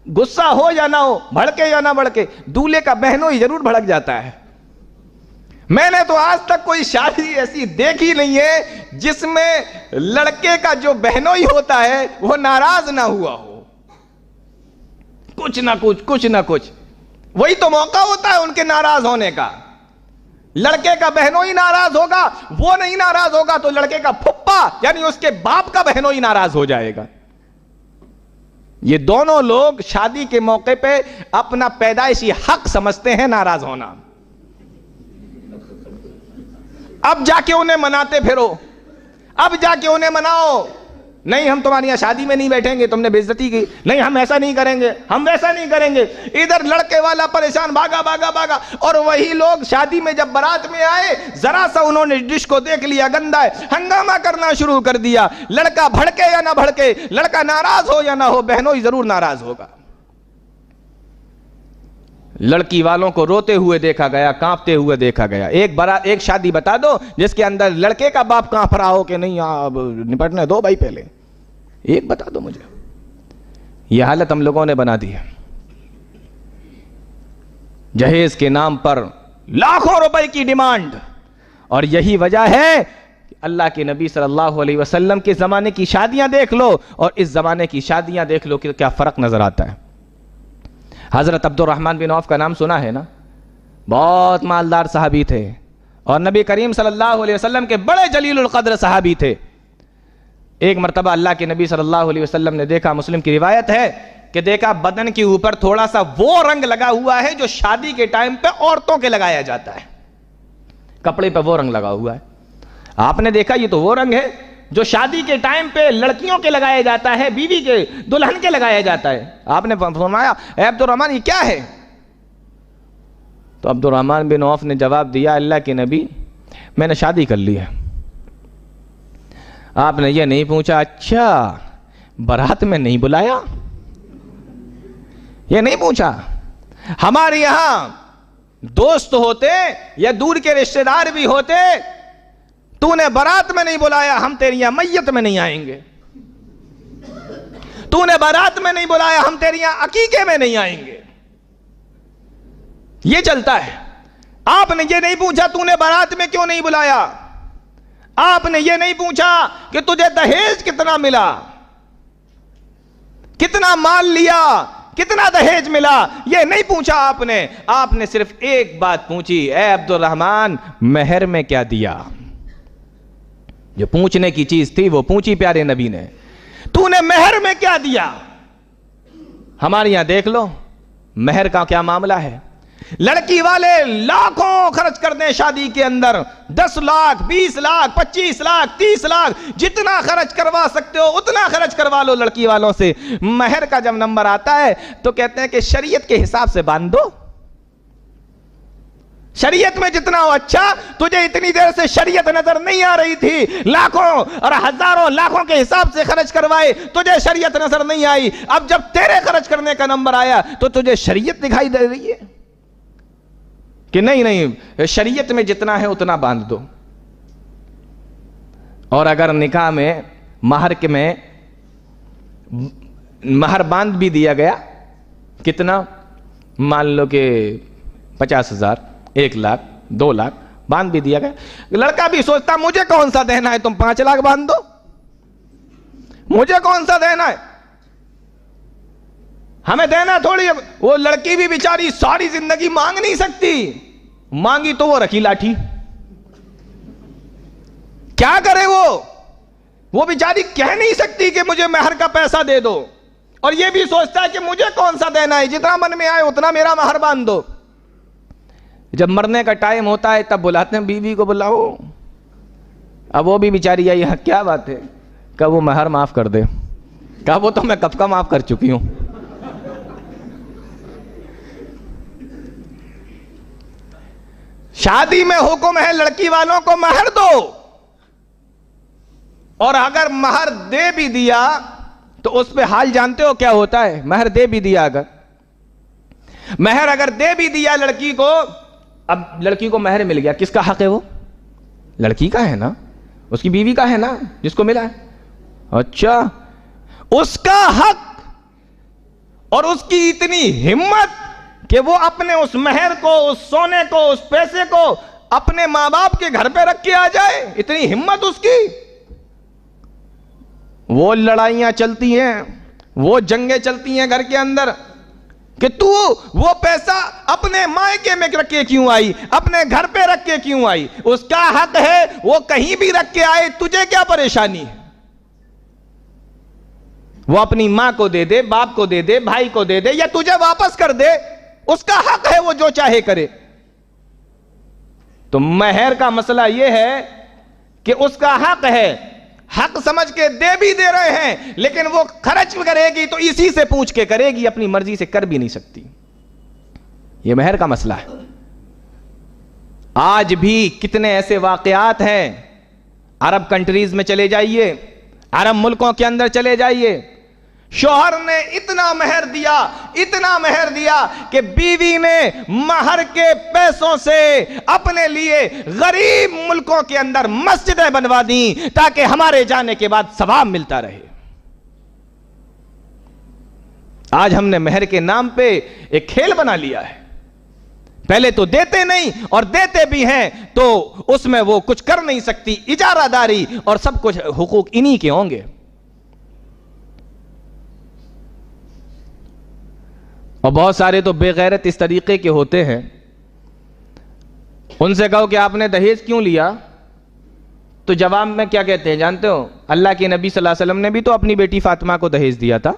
غصہ ہو یا نہ ہو، بھڑکے یا نہ بھڑکے، دولہے کا بہنوئی ضرور بھڑک جاتا ہے۔ میں نے تو آج تک کوئی شادی ایسی دیکھی نہیں ہے جس میں لڑکے کا جو بہنوئی ہوتا ہے وہ ناراض نہ ہوا ہو، کچھ نہ کچھ، وہی تو موقع ہوتا ہے ان کے ناراض ہونے کا۔ لڑکے کا بہنوئی ناراض ہوگا، وہ نہیں ناراض ہوگا تو لڑکے کا پھپھا یعنی اس کے باپ کا بہنوئی ناراض ہو جائے گا۔ یہ دونوں لوگ شادی کے موقع پہ اپنا پیدائشی حق سمجھتے ہیں ناراض ہونا۔ اب جا کے انہیں مناتے پھرو، اب جا کے انہیں مناؤ، نہیں ہم تمہاری یہاں شادی میں نہیں بیٹھیں گے، تم نے بے عزتی کی، نہیں ہم ایسا نہیں کریں گے، ہم ویسا نہیں کریں گے۔ ادھر لڑکے والا پریشان بھاگا، اور وہی لوگ شادی میں جب بارات میں آئے، ذرا سا انہوں نے ڈش کو دیکھ لیا گندا ہے، ہنگامہ کرنا شروع کر دیا۔ لڑکا بھڑکے یا نہ بھڑکے، لڑکا ناراض ہو یا نہ ہو، بہنوئی ضرور ناراض ہوگا۔ لڑکی والوں کو روتے ہوئے دیکھا گیا, کانپتے ہوئے دیکھا گیا. ایک شادی بتا دو جس کے اندر لڑکے کا باپ کانپ رہا ہو کہ نہیں اب نپٹنے دو بھائی, پہلے ایک بتا دو مجھے. یہ حالت ہم لوگوں نے بنا دی ہے. جہیز کے نام پر لاکھوں روپے کی ڈیمانڈ, اور یہی وجہ ہے کہ اللہ کے نبی صلی اللہ علیہ وسلم کے زمانے کی شادیاں دیکھ لو اور اس زمانے کی شادیاں دیکھ لو کہ کیا فرق نظر آتا ہے. حضرت عبد الرحمن بن عوف کا نام سنا ہے نا, بہت مالدار صحابی تھے اور نبی کریم صلی اللہ علیہ وسلم کے بڑے جلیل القدر صحابی تھے. ایک مرتبہ اللہ کے نبی صلی اللہ علیہ وسلم نے دیکھا, مسلم کی روایت ہے کہ دیکھا بدن کے اوپر تھوڑا سا وہ رنگ لگا ہوا ہے جو شادی کے ٹائم پہ عورتوں کے لگایا جاتا ہے, کپڑے پہ وہ رنگ لگا ہوا ہے. آپ نے دیکھا یہ تو وہ رنگ ہے جو شادی کے ٹائم پہ لڑکیوں کے لگایا جاتا ہے, بیوی کے, دلہن کے لگایا جاتا ہے. آپ نے فرمایا اے عبد الرحمن یہ کیا ہے؟ تو عبد الرحمن بن عوف نے جواب دیا, اللہ کے نبی میں نے شادی کر لی ہے. آپ نے یہ نہیں پوچھا اچھا بارات میں نہیں بلایا؟ یہ نہیں پوچھا. ہمارے یہاں دوست ہوتے یا دور کے رشتہ دار بھی ہوتے, تو نے بارات میں نہیں بلایا, ہم تیری یہاں میت میں نہیں آئیں گے. تو نے بارات میں نہیں بلایا, ہم تیری یہاں عقیقے میں نہیں آئیں گے. یہ چلتا ہے. آپ نے یہ نہیں پوچھا تو نے بارات میں کیوں نہیں بلایا, آپ نے یہ نہیں پوچھا کہ تجھے دہیج کتنا ملا, کتنا مال لیا, کتنا دہیج ملا, یہ نہیں پوچھا آپ نے. آپ نے صرف ایک بات پوچھی, اے عبد الرحمن مہر میں کیا دیا؟ جو پوچھنے کی چیز تھی وہ پوچھی پیارے نبی نے, تو نے مہر میں کیا دیا؟ ہمارے یہاں دیکھ لو مہر کا کیا معاملہ ہے. لڑکی والے لاکھوں خرچ کر دیں شادی کے اندر, 10 لاکھ 20 لاکھ 25 لاکھ 30 لاکھ, جتنا خرچ کروا سکتے ہو اتنا خرچ کروا لو لڑکی والوں سے. مہر کا جب نمبر آتا ہے تو کہتے ہیں کہ شریعت کے حساب سے باندھ دو. شریعت میں جتنا ہو اچھا, تجھے اتنی دیر سے شریعت نظر نہیں آ رہی تھی, لاکھوں اور ہزاروں لاکھوں کے حساب سے خرچ کروائے, تجھے شریعت نظر نہیں آئی. اب جب تیرے خرچ کرنے کا نمبر آیا تو تجھے شریعت دکھائی دے رہی ہے کہ نہیں شریعت میں جتنا ہے اتنا باندھ دو. اور اگر نکاح میں مہر باندھ بھی دیا گیا, کتنا مان لو کہ 50,000 1 لاکھ 2 لاکھ باندھ بھی دیا گیا, لڑکا بھی سوچتا مجھے کون سا دینا ہے, تم 5 لاکھ باندھ دو, مجھے کون سا دینا ہے, ہمیں دینا تھوڑی. وہ لڑکی بھی بیچاری ساری زندگی مانگ نہیں سکتی, مانگی تو وہ رکھی لاٹھی, کیا کرے وہ بیچاری کہہ نہیں سکتی کہ مجھے مہر کا پیسہ دے دو, اور یہ بھی سوچتا ہے کہ مجھے کون سا دینا ہے, جتنا من میں آئے اتنا میرا مہر باندھ دو. جب مرنے کا ٹائم ہوتا ہے تب بلاتے ہیں بیوی کو, بلاؤ. اب وہ بھی بیچاری آئی, یہاں کیا بات ہے, کہ وہ مہر معاف کر دے, کہا وہ تو میں کب کا معاف کر چکی ہوں. شادی میں حکم ہے لڑکی والوں کو مہر دو, اور اگر مہر دے بھی دیا تو اس پہ حال جانتے ہو کیا ہوتا ہے. مہر دے بھی دیا, مہر اگر دے بھی دیا لڑکی کو, اب لڑکی کو مہر مل گیا, کس کا حق ہے وہ؟ لڑکی کا ہے نا, اس کی بیوی کا ہے نا جس کو ملا ہے. اچھا اس کا حق, اور اس کی اتنی ہمت کہ وہ اپنے اس مہر کو, اس سونے کو, اس پیسے کو اپنے ماں باپ کے گھر پہ رکھ کے آ جائے, اتنی ہمت اس کی. وہ لڑائیاں چلتی ہیں, وہ جنگیں چلتی ہیں گھر کے اندر کہ تو وہ پیسہ اپنے مائکے میں رکھ کے کیوں آئی, اپنے گھر پہ رکھ کے کیوں آئی. اس کا حق ہے وہ کہیں بھی رکھ کے آئے, تجھے کیا پریشانی ہے. وہ اپنی ماں کو دے دے, باپ کو دے دے, بھائی کو دے دے, یا تجھے واپس کر دے, اس کا حق ہے وہ جو چاہے کرے. تو مہر کا مسئلہ یہ ہے کہ اس کا حق ہے, حق سمجھ کے دے بھی دے رہے ہیں, لیکن وہ خرچ کرے گی تو اسی سے پوچھ کے کرے گی, اپنی مرضی سے کر بھی نہیں سکتی. یہ مہر کا مسئلہ ہے. آج بھی کتنے ایسے واقعات ہیں, عرب کنٹریز میں چلے جائیے, عرب ملکوں کے اندر چلے جائیے, شوہر نے اتنا مہر دیا کہ بیوی نے مہر کے پیسوں سے اپنے لیے غریب ملکوں کے اندر مسجدیں بنوا دیں تاکہ ہمارے جانے کے بعد ثواب ملتا رہے۔ آج ہم نے مہر کے نام پہ ایک کھیل بنا لیا ہے، پہلے تو دیتے نہیں اور دیتے بھی ہیں تو اس میں وہ کچھ کر نہیں سکتی، اجارہ داری اور سب کچھ حقوق انہی کے ہوں گے۔ اور بہت سارے تو بے غیرت اس طریقے کے ہوتے ہیں، ان سے کہو کہ آپ نے دہیج کیوں لیا تو جواب میں کیا کہتے ہیں جانتے ہو؟ اللہ کے نبی صلی اللہ علیہ وسلم نے بھی تو اپنی بیٹی فاطمہ کو دہیج دیا تھا،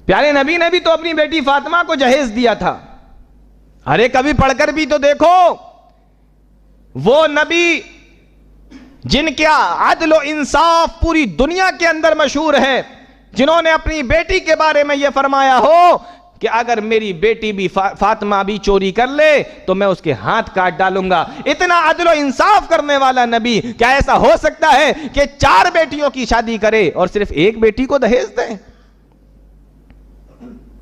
پیارے نبی نے بھی تو اپنی بیٹی فاطمہ کو جہیز دیا تھا۔ ارے کبھی پڑھ کر بھی تو دیکھو، وہ نبی جن کا عدل و انصاف پوری دنیا کے اندر مشہور ہے، جنہوں نے اپنی بیٹی کے بارے میں یہ فرمایا ہو کہ اگر میری بیٹی بھی فاطمہ بھی چوری کر لے تو میں اس کے ہاتھ کاٹ ڈالوں گا، اتنا عدل و انصاف کرنے والا نبی کیا ایسا ہو سکتا ہے کہ 4 بیٹیوں کی شادی کرے اور صرف ایک بیٹی کو دہیج دے؟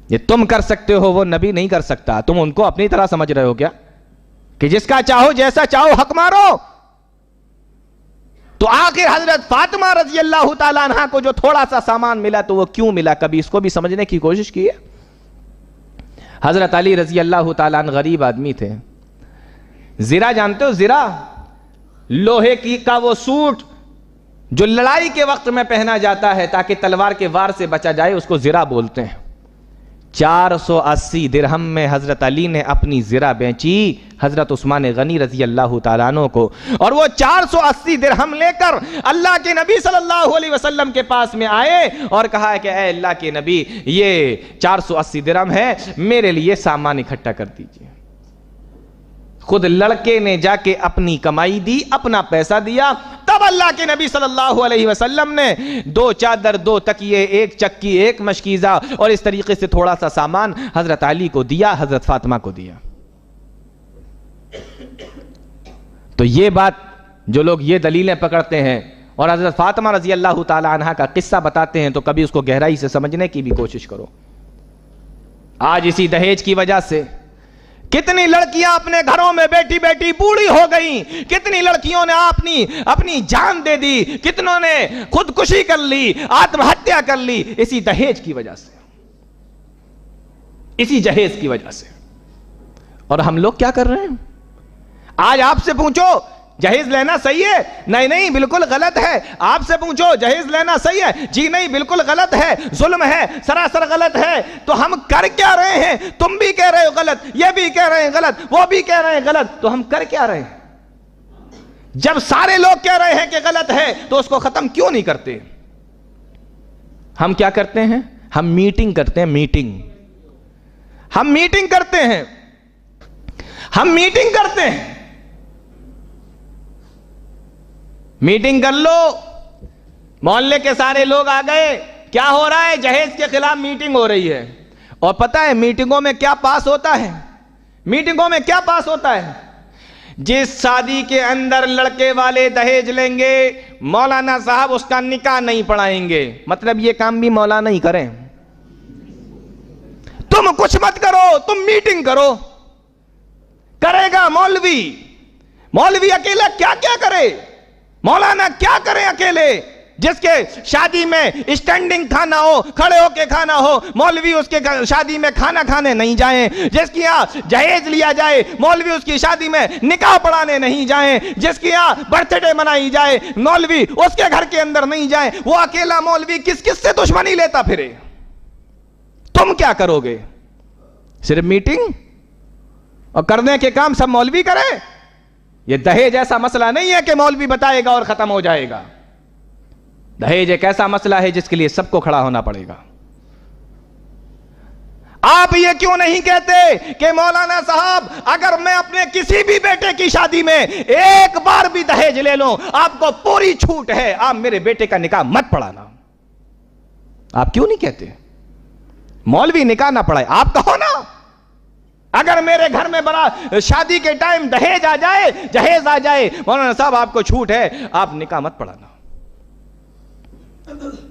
یہ تم کر سکتے ہو، وہ نبی نہیں کر سکتا۔ تم ان کو اپنی طرح سمجھ رہے ہو کیا کہ جس کا چاہو جیسا چاہو حق مارو؟ تو آخر حضرت فاطمہ رضی اللہ تعالیٰ عنہ کو جو تھوڑا سا سامان ملا تو وہ کیوں ملا؟ کبھی اس کو بھی سمجھنے کی کوشش کی ہے؟ حضرت علی رضی اللہ تعالیٰ عنہ غریب آدمی تھے۔ زرہ جانتے ہو؟ زرہ لوہے کی کا وہ سوٹ جو لڑائی کے وقت میں پہنا جاتا ہے تاکہ تلوار کے وار سے بچا جائے، اس کو زرہ بولتے ہیں۔ 480 درہم میں حضرت علی نے اپنی زرہ بیچی حضرت عثمان غنی رضی اللہ تعالیٰ عنہ کو، اور وہ 480 درہم لے کر اللہ کے نبی صلی اللہ علیہ وسلم کے پاس میں آئے اور کہا کہ اے اللہ کے نبی، یہ 480 درہم ہے، میرے لیے سامان اکٹھا کر دیجئے۔ خود لڑکے نے جا کے اپنی کمائی دی، اپنا پیسہ دیا، تب اللہ کے نبی صلی اللہ علیہ وسلم نے 2 چادر، 2 تکیے، 1 چکی، 1 مشکیزہ اور اس طریقے سے تھوڑا سا سامان حضرت علی کو دیا، حضرت فاطمہ کو دیا۔ تو یہ بات جو لوگ یہ دلیلیں پکڑتے ہیں اور حضرت فاطمہ رضی اللہ تعالی عنہ کا قصہ بتاتے ہیں تو کبھی اس کو گہرائی سے سمجھنے کی بھی کوشش کرو۔ آج اسی دہیج کی وجہ سے کتنی لڑکیاں اپنے گھروں میں بیٹی بیٹی بوڑھی ہو گئیں، کتنی لڑکیوں نے اپنی جان دے دی، کتنوں نے خودکشی کر لی، آتم ہتیا کر لی، اسی دہیج کی وجہ سے، اسی جہیز کی وجہ سے۔ اور ہم لوگ کیا کر رہے ہیں؟ آج آپ سے پوچھو جہیز لینا صحیح ہے؟ نہیں بالکل غلط ہے۔ آپ سے پوچھو جہیز لینا صحیح ہے؟ جی نہیں بالکل غلط ہے، ظلم ہے، سراسر غلط ہے۔ تو ہم کر کیا رہے ہیں؟ تم بھی کہہ رہے ہو غلط، یہ بھی کہہ رہے ہیں غلط، وہ بھی کہہ رہے ہیں غلط، تو ہم کر کیا رہے ہیں؟ جب سارے لوگ کہہ رہے ہیں کہ غلط ہے تو اس کو ختم کیوں نہیں کرتے؟ ہم کیا کرتے ہیں؟ ہم میٹنگ کرتے ہیں، ہم میٹنگ کرتے ہیں، میٹنگ کر لو، محلے کے سارے لوگ آ گئے، کیا ہو رہا ہے؟ جہیز کے خلاف میٹنگ ہو رہی ہے۔ اور پتہ ہے میٹنگوں میں کیا پاس ہوتا ہے؟ جس شادی کے اندر لڑکے والے دہیج لیں گے، مولانا صاحب اس کا نکاح نہیں پڑھائیں گے۔ مطلب یہ کام بھی مولانا ہی کریں۔ تم کچھ مت کرو، تم میٹنگ کرو، کرے گا مولوی اکیلا کیا کرے؟ مولانا کیا کریں اکیلے؟ جس کے شادی میں اسٹینڈنگ کھانا ہو، کھڑے ہو کے کھانا ہو، مولوی اس کے شادی میں کھانا کھانے نہیں جائیں۔ جس کی یہاں جہیز لیا جائے، مولوی اس کی شادی میں نکاح پڑھانے نہیں جائیں۔ جس کی یہاں برتھ ڈے منائی جائے، مولوی اس کے گھر کے اندر نہیں جائیں۔ وہ اکیلا مولوی کس سے دشمنی لیتا پھرے؟ تم کیا کرو گے؟ صرف میٹنگ اور کرنے کے کام سب مولوی کرے؟ یہ دہیج ایسا مسئلہ نہیں ہے کہ مولوی بتائے گا اور ختم ہو جائے گا۔ دہیج ایک ایسا مسئلہ ہے جس کے لیے سب کو کھڑا ہونا پڑے گا۔ آپ یہ کیوں نہیں کہتے کہ مولانا صاحب اگر میں اپنے کسی بھی بیٹے کی شادی میں ایک بار بھی دہیج لے لوں، آپ کو پوری چھوٹ ہے، آپ میرے بیٹے کا نکاح مت پڑھانا؟ آپ کیوں نہیں کہتے؟ مولوی نکاح نہ پڑھائے، آپ کہو نا اگر میرے گھر میں بڑا شادی کے ٹائم دہیج آ جائے، جہیز آ جائے، مولانا صاحب آپ کو چھوٹ ہے، آپ نکاح مت پڑھانا۔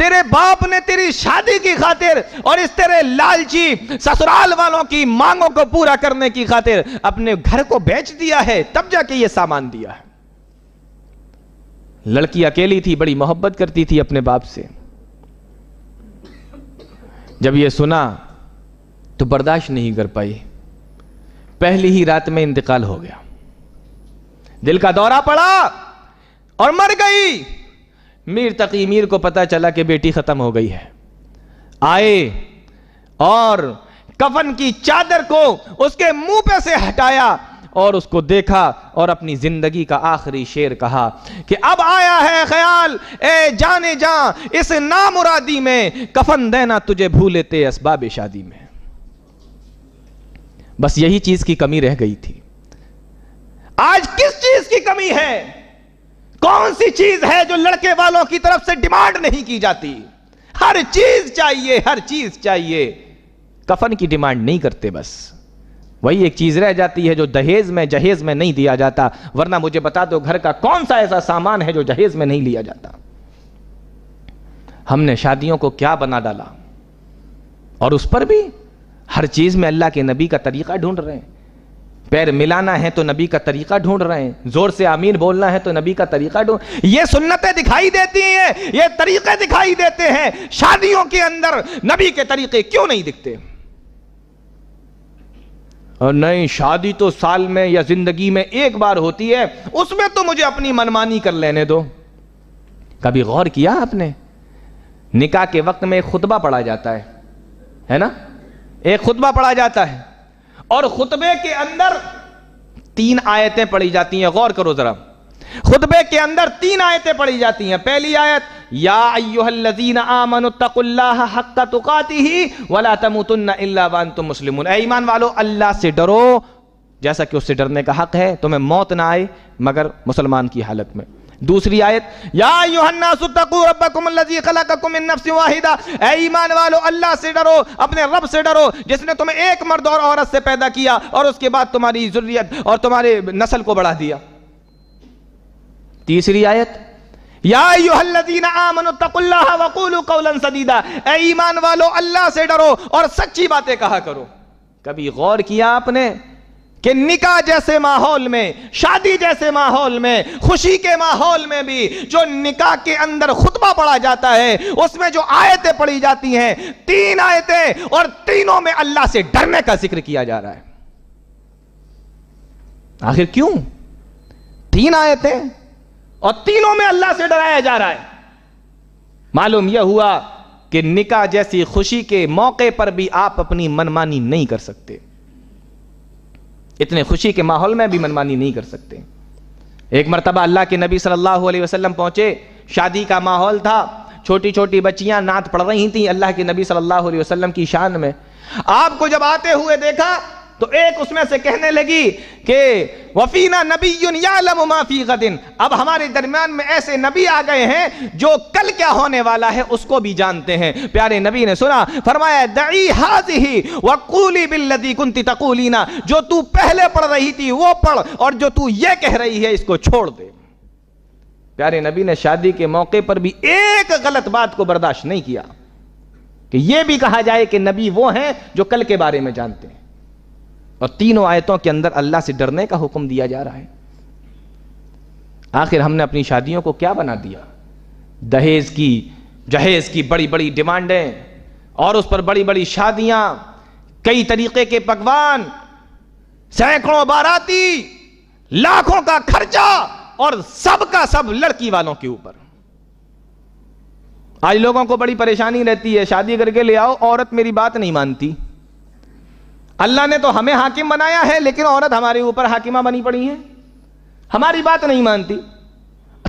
تیرے باپ نے تیری شادی کی خاطر اور اس تیرے لالچی سسرال والوں کی مانگوں کو پورا کرنے کی خاطر اپنے گھر کو بیچ دیا ہے، تب جا کے یہ سامان دیا ہے۔ لڑکی اکیلی تھی، بڑی محبت کرتی تھی اپنے باپ سے، جب یہ سنا تو برداشت نہیں کر پائی، پہلی ہی رات میں انتقال ہو گیا، دل کا دورہ پڑا اور مر گئی۔ میر تقی میر کو پتا چلا کہ بیٹی ختم ہو گئی ہے، آئے اور کفن کی چادر کو اس کے منہ پہ سے ہٹایا اور اس کو دیکھا اور اپنی زندگی کا آخری شعر کہا کہ اب آیا ہے خیال اے جانے جاں اس نامرادی میں، کفن دینا تجھے بھولے تھے اسباب شادی میں۔ بس یہی چیز کی کمی رہ گئی تھی۔ آج کس چیز کی کمی ہے؟ کون سی چیز ہے جو لڑکے والوں کی طرف سے ڈیمانڈ نہیں کی جاتی؟ ہر چیز چاہیے، ہر چیز چاہیے، کفن کی ڈیمانڈ نہیں کرتے۔ بس وہی ایک چیز رہ جاتی ہے جو دہیز میں جہیز میں نہیں دیا جاتا، ورنہ مجھے بتا دو گھر کا کون سا ایسا سامان ہے جو جہیز میں نہیں لیا جاتا؟ ہم نے شادیوں کو کیا بنا ڈالا، اور اس پر بھی ہر چیز میں اللہ کے نبی کا طریقہ ڈھونڈ رہے ہیں۔ پیر ملانا ہے تو نبی کا طریقہ ڈھونڈ رہے ہیں، زور سے آمین بولنا ہے تو نبی کا طریقہ ڈھونڈ، یہ سنتیں دکھائی دیتی ہیں، یہ طریقے دکھائی دیتے ہیں، شادیوں کے اندر نبی کے طریقے کیوں نہیں دکھتے؟ اور نہیں، شادی تو سال میں یا زندگی میں ایک بار ہوتی ہے، اس میں تو مجھے اپنی منمانی کر لینے دو۔ کبھی غور کیا آپ نے؟ نکاح کے وقت میں ایک خطبہ پڑھا جاتا ہے نا، ایک خطبہ پڑھا جاتا ہے اور خطبے کے اندر 3 آیتیں پڑھی جاتی ہیں۔ غور کرو ذرا، خطبے کے اندر 3 آیتیں پڑھی جاتی ہیں۔ پہلی آیت یا ایھا الذین آمنوا اتقوا اللہ حق تقاتہ ولا تموتن الا وانتم مسلمون، اے ایمان والو اللہ سے ڈرو جیسا کہ اس سے ڈرنے کا حق ہے، تمہیں موت نہ آئے مگر مسلمان کی حالت میں۔ دوسری آیت یا ایھا الناس اتقوا ربکم الذی خلقکم من نفس واحدہ، اے ایمان والو اللہ سے ڈرو، اپنے رب سے ڈرو جس نے تمہیں ایک مرد اور عورت سے پیدا کیا اور اس کے بعد تمہاری ذریت اور تمہارے نسل کو بڑھا دیا۔ تیسری آیت یا ایھا الذین آمنوا اتقوا اللہ وقولوا قولا سدیدا، اے ایمان والو اللہ سے ڈرو اور سچی باتیں کہا کرو۔ کبھی غور کیا آپ نے کہ نکاح جیسے ماحول میں، شادی جیسے ماحول میں، خوشی کے ماحول میں بھی جو نکاح کے اندر خطبہ پڑھا جاتا ہے، اس میں جو آیتیں پڑھی جاتی ہیں 3 آیتیں، اور تینوں میں اللہ سے ڈرنے کا ذکر کیا جا رہا ہے۔ آخر کیوں 3 آیتیں اور تینوں میں اللہ سے ڈرایا جا رہا ہے؟ معلوم یہ ہوا کہ نکاح جیسی خوشی کے موقع پر بھی آپ اپنی منمانی نہیں کر سکتے، اتنے خوشی کے ماحول میں بھی منمانی نہیں کر سکتے۔ ایک مرتبہ اللہ کے نبی صلی اللہ علیہ وسلم پہنچے، شادی کا ماحول تھا، چھوٹی چھوٹی بچیاں نعت پڑھ رہی تھیں اللہ کے نبی صلی اللہ علیہ وسلم کی شان میں۔ آپ کو جب آتے ہوئے دیکھا تو ایک اس میں سے کہنے لگی کہ وفینا نبی یعلم ما فی غد، اب ہمارے درمیان میں ایسے نبی آ گئے ہیں جو کل کیا ہونے والا ہے اس کو بھی جانتے ہیں۔ پیارے نبی نے سنا، فرمایا دعی ھذہ وقولی بالذی کنت تقولین، جو تو پہلے پڑھ رہی تھی وہ پڑھ اور جو تو یہ کہہ رہی ہے اس کو چھوڑ دے۔ پیارے نبی نے شادی کے موقع پر بھی ایک غلط بات کو برداشت نہیں کیا کہ یہ بھی کہا جائے کہ نبی وہ ہیں جو کل کے بارے میں جانتے ہیں۔ اور تینوں آیتوں کے اندر اللہ سے ڈرنے کا حکم دیا جا رہا ہے۔ آخر ہم نے اپنی شادیوں کو کیا بنا دیا؟ دہیز کی، جہیز کی بڑی بڑی ڈیمانڈیں، اور اس پر بڑی بڑی شادیاں، کئی طریقے کے پکوان، سینکڑوں باراتی، لاکھوں کا خرچہ، اور سب کا سب لڑکی والوں کے اوپر۔ آج لوگوں کو بڑی پریشانی رہتی ہے، شادی کر کے لے آؤ، عورت میری بات نہیں مانتی۔ اللہ نے تو ہمیں حاکم بنایا ہے لیکن عورت ہمارے اوپر حاکمہ بنی پڑی ہے، ہماری بات نہیں مانتی۔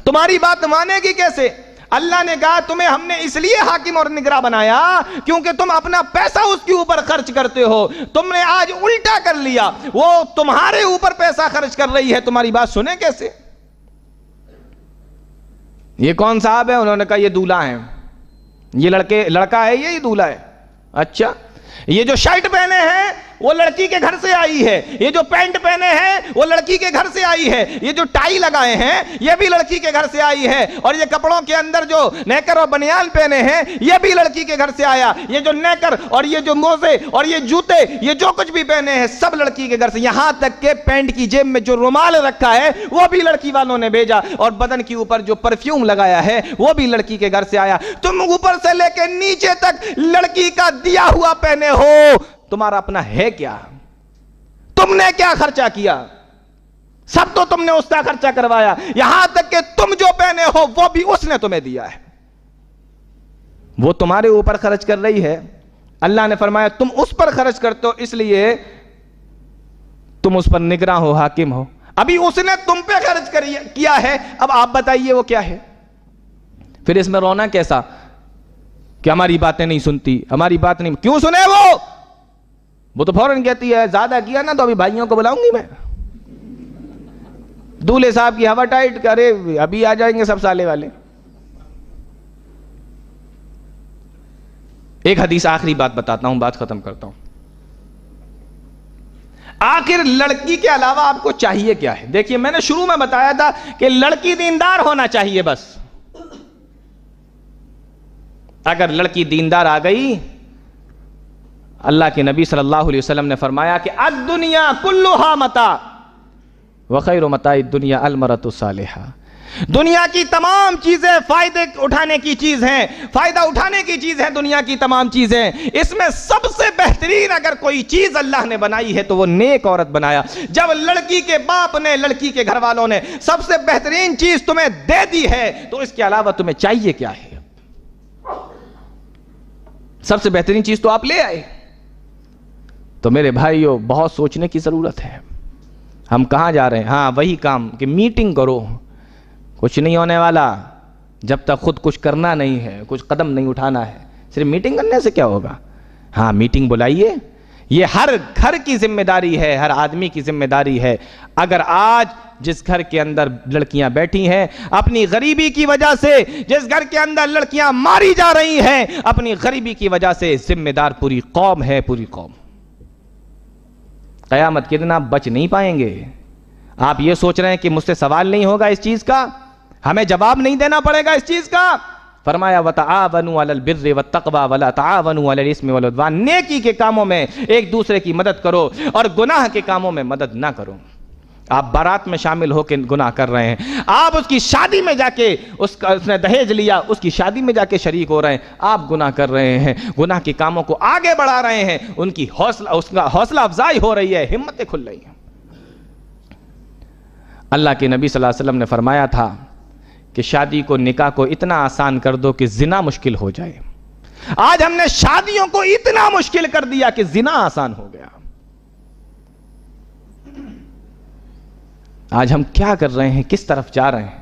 تمہاری بات مانے گی کیسے؟ اللہ نے کہا تمہیں ہم نے اس لیے حاکم اور نگراں بنایا کیونکہ تم اپنا پیسہ اس کے اوپر خرچ کرتے ہو۔ تم نے آج الٹا کر لیا، وہ تمہارے اوپر پیسہ خرچ کر رہی ہے، تمہاری بات سنے کیسے؟ یہ کون صاحب ہے؟ انہوں نے کہا یہ دولہا ہے، یہ لڑکا ہے، یہ دولہا ہے۔ اچھا، یہ جو شرٹ پہنے ہیں وہ لڑکی کے گھر سے آئی ہے، یہ جو پینٹ پہنے ہیں وہ لڑکی کے گھر سے آئی ہے، یہ جو ٹائی لگائے ہیں یہ بھی لڑکی کے گھر سے آئی ہے، اور یہ کپڑوں کے اندر جو نیکر اور بنیان پہنے ہیں یہ بھی لڑکی کے گھر سے آیا، یہ جو نیکر اور یہ جو موزے اور یہ جوتے یہ جو کچھ بھی پہنے ہیں سب لڑکی کے گھر سے، یہاں تک کہ پینٹ کی جیب میں جو رومال رکھا ہے وہ بھی لڑکی والوں نے بھیجا، اور بدن کے اوپر جو پرفیوم لگایا ہے وہ بھی لڑکی کے گھر سے آیا۔ تم اوپر سے لے کے نیچے تک لڑکی کا دیا ہوا پہنے ہو، تمہارا اپنا ہے کیا؟ تم نے کیا خرچہ کیا؟ سب تو تم نے اس کا خرچہ کروایا، یہاں تک کہ تم جو پہنے ہو وہ بھی اس نے تمہیں دیا ہے، وہ تمہارے اوپر خرچ کر رہی ہے۔ اللہ نے فرمایا تم اس پر خرچ کرتے ہو اس لیے تم اس پر نگراں ہو، حاکم ہو، ابھی اس نے تم پہ خرچ کیا ہے، اب آپ بتائیے وہ کیا ہے؟ پھر اس میں رونا کیسا کہ ہماری باتیں نہیں سنتی، ہماری بات نہیں، کیوں سنے وہ تو فوراً کہتی ہے زیادہ کیا نا تو ابھی بھائیوں کو بلاؤں گی میں، دولہے صاحب کی ہوا ٹائٹ کرے ابھی آ جائیں گے سب سالے والے۔ ایک حدیث آخری بات بتاتا ہوں، بات ختم کرتا ہوں۔ آخر لڑکی کے علاوہ آپ کو چاہیے کیا ہے؟ دیکھیے میں نے شروع میں بتایا تھا کہ لڑکی دیندار ہونا چاہیے، بس اگر لڑکی دیندار آ گئی، اللہ کے نبی صلی اللہ علیہ وسلم نے فرمایا کہ الدنیا کلھا متاع وخیر متاع الدنیا المرأۃ الصالحہ، دنیا کی تمام چیزیں فائدے اٹھانے کی چیز ہیں، فائدہ اٹھانے کی چیز ہے دنیا کی تمام چیزیں، اس میں سب سے بہترین اگر کوئی چیز اللہ نے بنائی ہے تو وہ نیک عورت بنایا۔ جب لڑکی کے باپ نے، لڑکی کے گھر والوں نے سب سے بہترین چیز تمہیں دے دی ہے تو اس کے علاوہ تمہیں چاہیے کیا ہے؟ سب سے بہترین چیز تو آپ لے آئے۔ تو میرے بھائیو بہت سوچنے کی ضرورت ہے، ہم کہاں جا رہے ہیں؟ ہاں وہی کام کہ میٹنگ کرو، کچھ نہیں ہونے والا جب تک خود کچھ کرنا نہیں ہے، کچھ قدم نہیں اٹھانا ہے، صرف میٹنگ کرنے سے کیا ہوگا؟ ہاں میٹنگ بلائیے، یہ ہر گھر کی ذمہ داری ہے، ہر آدمی کی ذمہ داری ہے۔ اگر آج جس گھر کے اندر لڑکیاں بیٹھی ہیں اپنی غریبی کی وجہ سے، جس گھر کے اندر لڑکیاں ماری جا رہی ہیں اپنی غریبی کی وجہ سے، ذمہ دار پوری قوم ہے، پوری قوم۔ قیامت کے دن آپ بچ نہیں پائیں گے۔ آپ یہ سوچ رہے ہیں کہ مجھ سے سوال نہیں ہوگا اس چیز کا، ہمیں جواب نہیں دینا پڑے گا اس چیز کا؟ فرمایا وَتَعَاوَنُوا عَلَى الْبِرِّ وَالتَّقْوَى وَلَا تَعَاوَنُوا عَلَى الْإِثْمِ وَالْعُدْوَانِ، نیکی کے کاموں میں ایک دوسرے کی مدد کرو اور گناہ کے کاموں میں مدد نہ کرو۔ آپ بارات میں شامل ہو کے گناہ کر رہے ہیں، آپ اس کی شادی میں جا کے اس نے دہیج لیا، اس کی شادی میں جا کے شریک ہو رہے ہیں، آپ گناہ کر رہے ہیں، گناہ کے کاموں کو آگے بڑھا رہے ہیں، ان کی حوصلہ افزائی ہو رہی ہے، ہمتیں کھل رہی ہیں۔ اللہ کے نبی صلی اللہ علیہ وسلم نے فرمایا تھا کہ شادی کو، نکاح کو اتنا آسان کر دو کہ زنا مشکل ہو جائے۔ آج ہم نے شادیوں کو اتنا مشکل کر دیا کہ زنا آسان ہو گیا۔ آج ہم کیا کر رہے ہیں، کس طرف جا رہے ہیں؟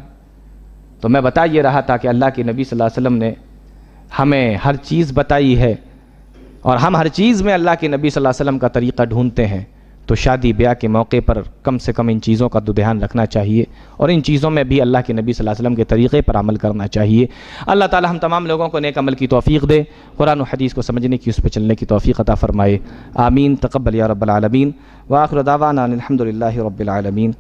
تو میں بتا یہ رہا تھا کہ اللہ کے نبی صلی اللہ علیہ وسلم نے ہمیں ہر چیز بتائی ہے، اور ہم ہر چیز میں اللہ کے نبی صلی اللہ علیہ وسلم کا طریقہ ڈھونڈتے ہیں، تو شادی بیاہ کے موقع پر کم سے کم ان چیزوں کا تو دھیان رکھنا چاہیے، اور ان چیزوں میں بھی اللہ کے نبی صلی اللہ علیہ وسلم کے طریقے پر عمل کرنا چاہیے۔ اللہ تعالی ہم تمام لوگوں کو نیک عمل کی توفیق دے، قرآن و حدیث کو سمجھنے کی، اس پہ چلنے کی توفیق عطا فرمائے، آمین۔ تقبل یا رب العالمین، وآخر دعوانا الحمد للہ رب العالمین۔